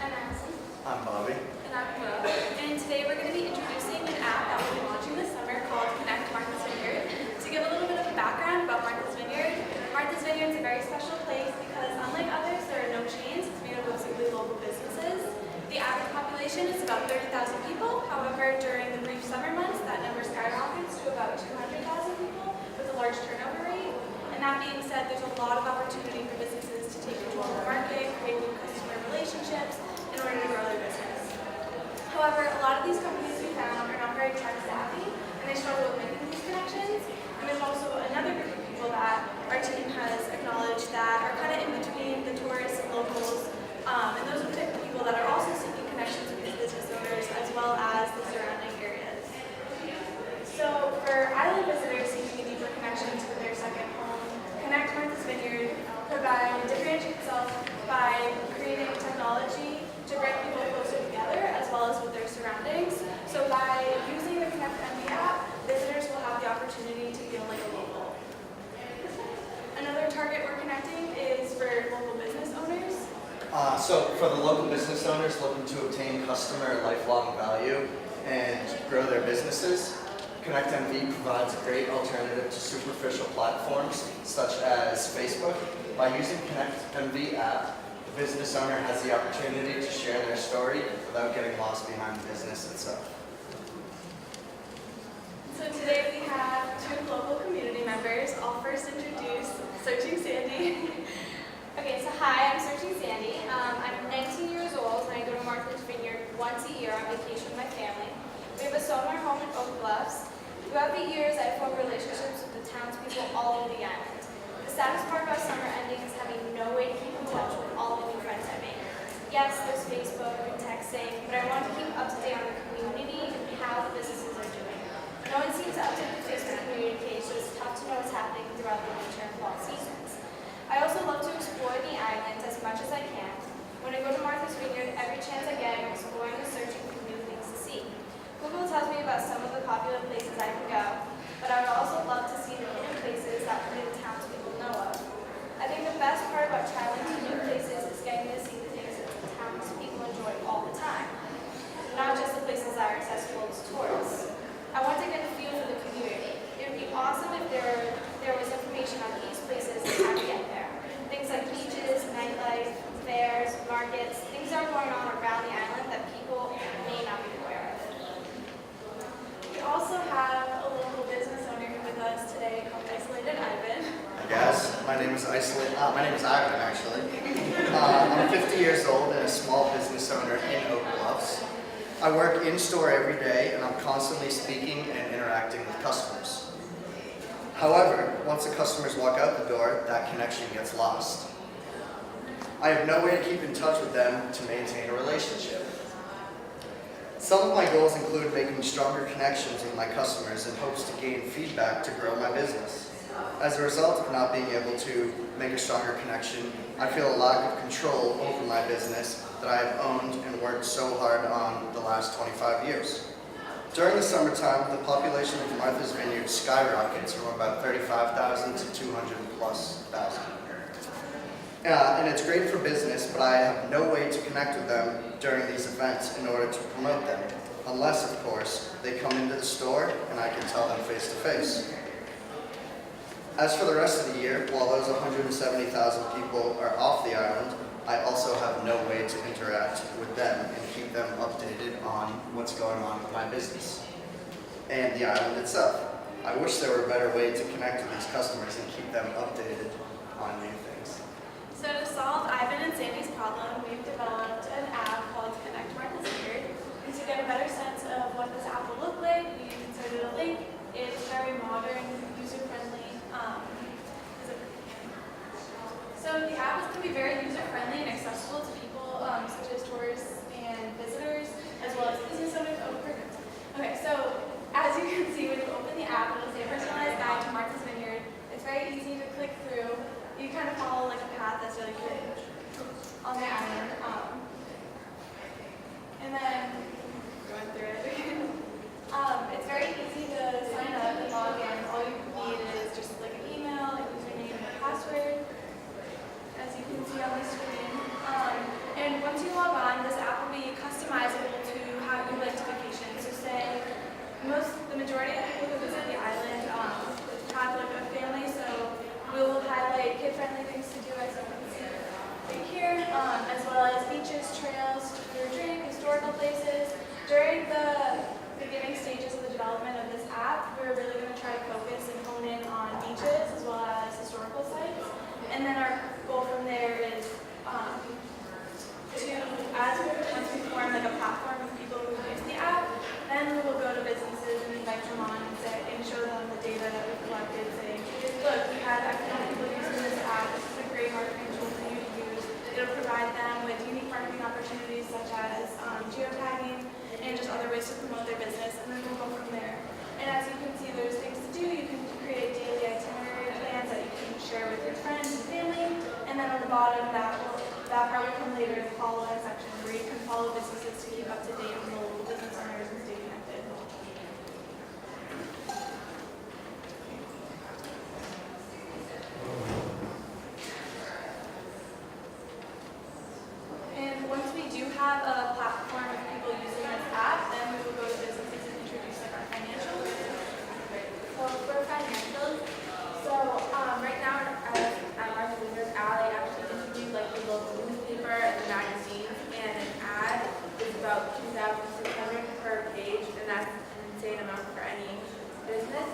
[SPEAKER 10] I'm Madison.
[SPEAKER 2] I'm Bobby.
[SPEAKER 10] And I'm Will. And today we're going to be introducing an app that we'll be launching this summer called Connect Martha's Vineyard. To give a little bit of a background about Martha's Vineyard, Martha's Vineyard is a very special place because unlike others, there are no chains. It's made up of simply local businesses. The average population is about 30,000 people. However, during the brief summer months, that number skyrockets to about 200,000 people with a large turnover rate. And that being said, there's a lot of opportunity for businesses to take control of the market, create new customer relationships in order to grow their business. However, a lot of these companies we found are not very tech savvy, and they struggle with making these connections. And there's also another group of people that our team has acknowledged that are kind of in between the tourists and locals, and those are the type of people that are also seeking connections with these business owners as well as the surrounding areas. So for island visitors seeking a deeper connection to their second home, Connect Martha's Vineyard provide differentiate itself by
[SPEAKER 8] So for the local business owners looking to obtain customer lifelong value and grow their businesses, ConnectMV provides a great alternative to superficial platforms such as Facebook. By using ConnectMV app, the business owner has the opportunity to share their story without getting lost behind the business itself.
[SPEAKER 10] So today we have two local community members. I'll first introduce Searching Sandy.
[SPEAKER 7] Okay, so hi, I'm Searching Sandy. I'm 19 years old and I go to Martha's Vineyard once a year on vacation with my family. We have a summer home in Oak Bluffs. Throughout the years, I've formed relationships with the townspeople all over the island. The saddest part about summer ending is having no way to keep in touch with all the new friends I made. Yes, there's Facebook and texting, but I want to keep up to date on the community and how the businesses are doing. No one seems to update the Facebook community page, so it's tough to know what's happening throughout the winter and fall seasons. I also love to explore the island as much as I can. When I go to Martha's Vineyard, every chance I get, I'm exploring and searching for new things to see. Google tells me about some of the popular places I can go, but I would also love to see the hidden places that only the townspeople know of. I think the best part about traveling to new places is getting to see the things that the townspeople enjoy all the time, not just the places that are accessible to tourists. I want to get a feel for the community. It would be awesome if there was information on these places and how to get there. Things like beaches, nightlife, fairs, markets, things that are going on around the island that people may not be aware of.
[SPEAKER 10] We also have a local business owner with us today called Isolated Ivan.
[SPEAKER 2] Hi guys, my name is Ivan actually. I'm 50 years old and a small business owner in Oak Bluffs. I work in-store every day and I'm constantly speaking and interacting with customers. However, once the customers walk out the door, that connection gets lost. I have no way to keep in touch with them to maintain a relationship. Some of my goals include making stronger connections with my customers in hopes to gain feedback to grow my business. As a result of not being able to make a stronger connection, I feel a lack of control over my business that I have owned and worked so hard on the last 25 years. During the summertime, the population of Martha's Vineyard skyrockets from about 35,000 to 200,000+. And it's great for business, but I have no way to connect with them during these events in order to promote them, unless, of course, they come into the store and I can tell them face to face. As for the rest of the year, while those 170,000 people are off the island, I also have no way to interact with them and keep them updated on what's going on with my business and the island itself. I wish there were a better way to connect with these customers and keep them updated on new things.
[SPEAKER 10] So to solve Ivan and Sandy's problem, we've developed an app called Connect Martha's Vineyard. And to get a better sense of what this app will look like, we inserted a link. It's very modern, user-friendly. So the app is going to be very user-friendly and accessible to people such as tourists and visitors, as well as business owners. Okay, so as you can see, when you open the app, it'll say personalized guide to Martha's Vineyard. It's very easy to click through. You kind of follow like a path that's really good on the island. And then going through it. It's very easy to sign up and log in. All you need is just like an email, a username, and a password, as you can see on the screen. And once you log on, this app will be customizable to how you like to vacation. So say the majority of people who visit the island have like a family, so we will highlight kid-friendly things to do, as you can see right here, as well as beaches, trails, food or drink, historical places. During the beginning stages of the development of this app, we're really going to try to focus and hone in on beaches as well as historical sites. And then our goal from there is once we form like a platform of people who use the app, then we will go to businesses and invite them on and show them the data that we've collected, saying, look, we have X amount of people using this app. This is a great marketing tool for you to use. It'll provide them with unique marketing opportunities such as geotagging and just other ways to promote their business, and then we'll go from there. And as you can see, there's things to do. You can create daily itinerary plans that you can share with your friends and family, and then on the bottom, that part will come later in the follow-up section where you can follow businesses to keep up to date on the local business owners and stay connected. have a platform of people using this app, and we will go to businesses and introduce like our financials.
[SPEAKER 18] So for financials, right now at our Wizards Alley actually interviewed like the local newspaper and the magazines, and an ad is about $2,600 per page, and that's an insane amount for any business.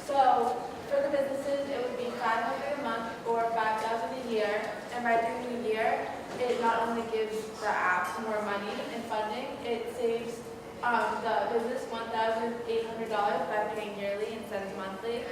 [SPEAKER 18] So for the businesses, it would be $500 a month or $5,000 a year, and by doing a year, it not only gives the app more money and funding, it saves the business $1,800 by paying yearly instead of monthly.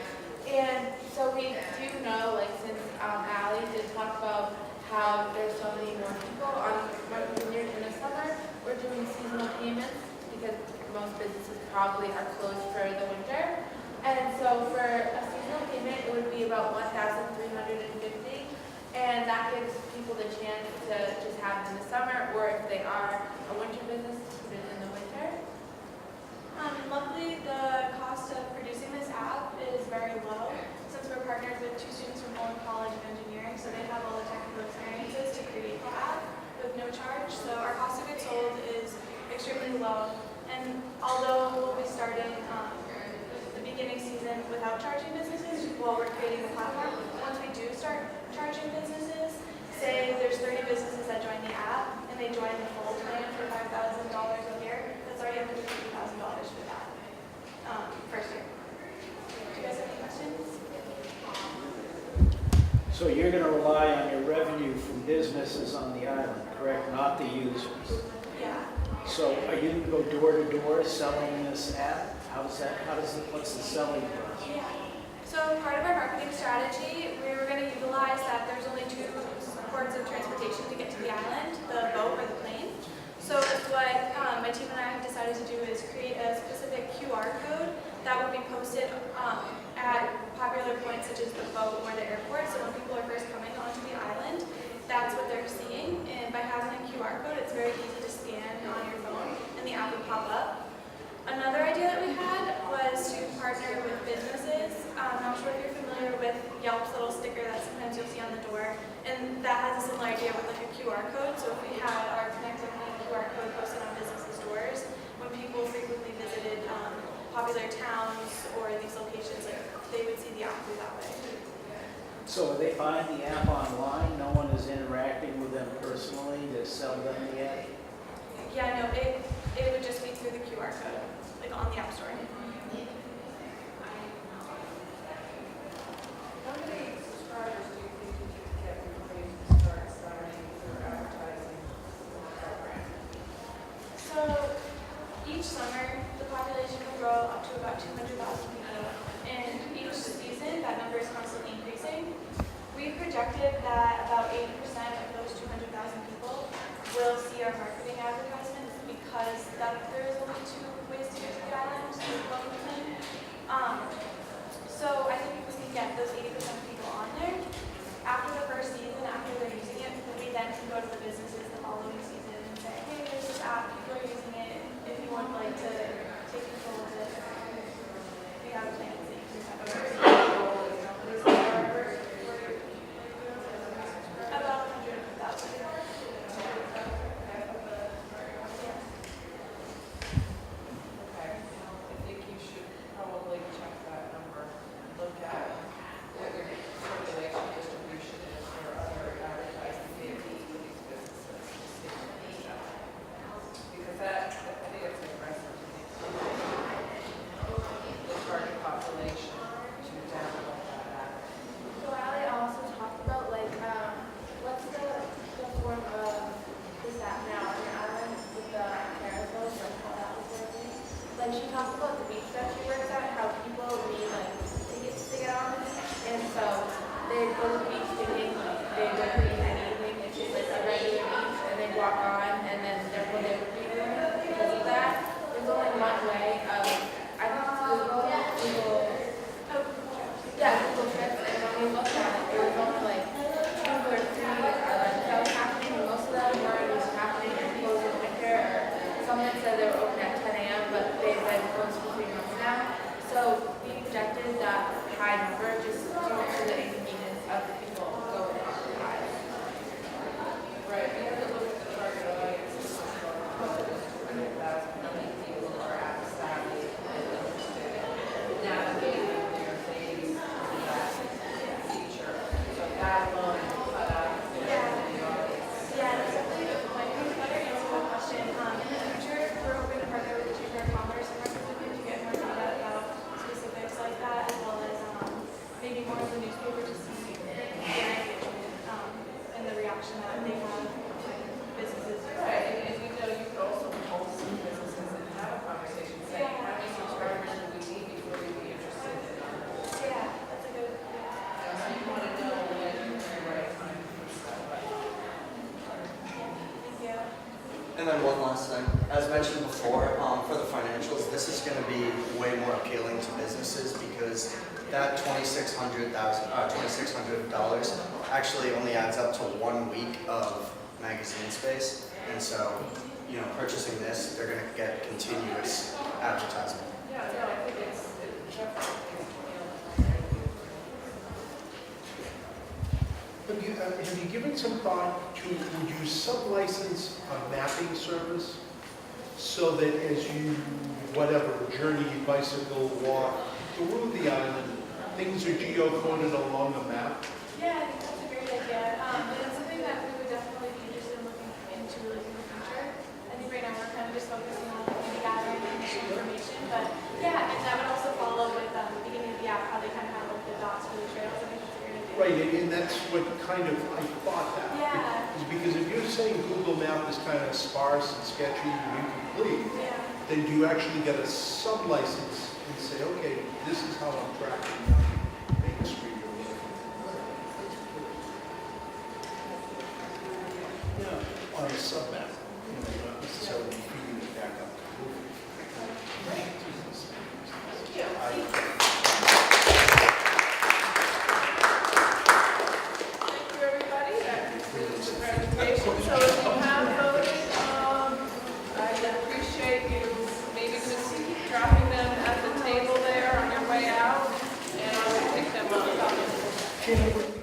[SPEAKER 18] And so we do know, like since Allie did talk about how there's so many more people on Martin Vineyard in the summer, we're doing seasonal payments because most businesses probably are closed for the winter. And so for a seasonal payment, it would be about $1,350, and that gives people the chance to just have it in the summer, or if they are a winter business, to put it in the winter.
[SPEAKER 10] Luckily, the cost of producing this app is very low, since we're partnered with 2 students from Holland College of Engineering, so they have all the technical experiences to create the app with no charge. So our cost of goods sold is extremely low, and although we'll be starting the beginning season without charging businesses while we're creating the platform, once we do start charging businesses, say there's 30 businesses that join the app and they join the full plan for $5,000 a year, that's already $150,000 for that first year. Do you guys have any questions?
[SPEAKER 9] So you're going to rely on your revenue from businesses on the island, correct? Not the users.
[SPEAKER 10] Yeah.
[SPEAKER 9] So are you going to go door to door selling this app? What's the selling process?
[SPEAKER 10] Yeah. So part of our marketing strategy, we were going to utilize that there's only 2 modes of transportation to get to the island, the boat or the plane. So what my team and I have decided to do is create a specific QR code that will be posted at popular points such as the boat or the airport. So when people are first coming onto the island, that's what they're seeing. And by having a QR code, it's very easy to scan on your phone and the app will pop up. Another idea that we had was to partner with businesses. I'm not sure if you're familiar with Yelp's little sticker that sometimes you'll see on the door, and that has a similar idea with like a QR code. So if we had our connected QR code posted on businesses' doors, when people frequently visited popular towns or these locations, like they would see the app through that way.
[SPEAKER 9] So are they buying the app online? No one is interacting with them personally to sell them the app?
[SPEAKER 10] Yeah, no, it would just be through the QR code, like on the App Store.
[SPEAKER 1] How many subscribers do you think you could get before you start starting your advertising program?
[SPEAKER 10] So each summer, the population will grow up to about 200,000 people, and each season, that number is constantly increasing. We projected that about 80% of those 200,000 people will see our marketing advertisements because there is only 2 ways to get to the island, so I think if we can get those 80% of people on there, after the first season, after they're using it, we then can go to the businesses the following season and say, hey, there's this app, people are using it, if you would like to take control of it, we have plans that you can have about 100,000. She talked about the beach that she works at, how people need like tickets to get on the beach, and so they go to the beach thinking they don't need anything, it's just like a regular beach, and they walk on, and then they're what they would be doing because of that. There's only one way of, I think it's Google Trips, and when we looked at it, there was only like 2 or 3 events that was happening, and most of them were just happening in closed in winter, or some that said they were open at 10 a.m., but they've been closed for 3 months now. So we projected that high number just due to the inconvenience of the people going on the island.
[SPEAKER 1] Right, we have to look at the target audience.
[SPEAKER 8] And then one last thing, as mentioned before, for the financials, this is going to be way more appealing to businesses because that $2,600 actually only adds up to 1 week of magazine space. And so, you know, purchasing this, they're going to get continuous advertisement.
[SPEAKER 1] Yeah, no, I think it's definitely.
[SPEAKER 5] Have you given some thought to, would you sub-license a mapping service so that as you, whatever, journey, bicycle, walk through the island, things are geo-coded along the map?
[SPEAKER 10] Yeah, I think that's a great idea. And it's something that we would definitely be interested in looking into like in the future. I think right now we're kind of just focusing on maybe gathering initial information, but yeah, and that would also follow with the beginning of the app, how they kind of have like the dots for the trails. I think that's a great idea.
[SPEAKER 5] Right, and that's what kind of, I thought that.
[SPEAKER 10] Yeah.
[SPEAKER 5] Is because if you're saying Google Map is kind of sparse and sketchy and incomplete,
[SPEAKER 10] Yeah.
[SPEAKER 5] then do you actually get a sub-license and say, okay, this is how I'm tracking Main Street or whatever. Yeah, on a sub-map, you know, not necessarily feeding it back up to Google.
[SPEAKER 10] Thank you.
[SPEAKER 1] Thank you, everybody. That concludes the presentation. So if you have those, I would appreciate you maybe just dropping them at the table there on your way out, and I will pick them up.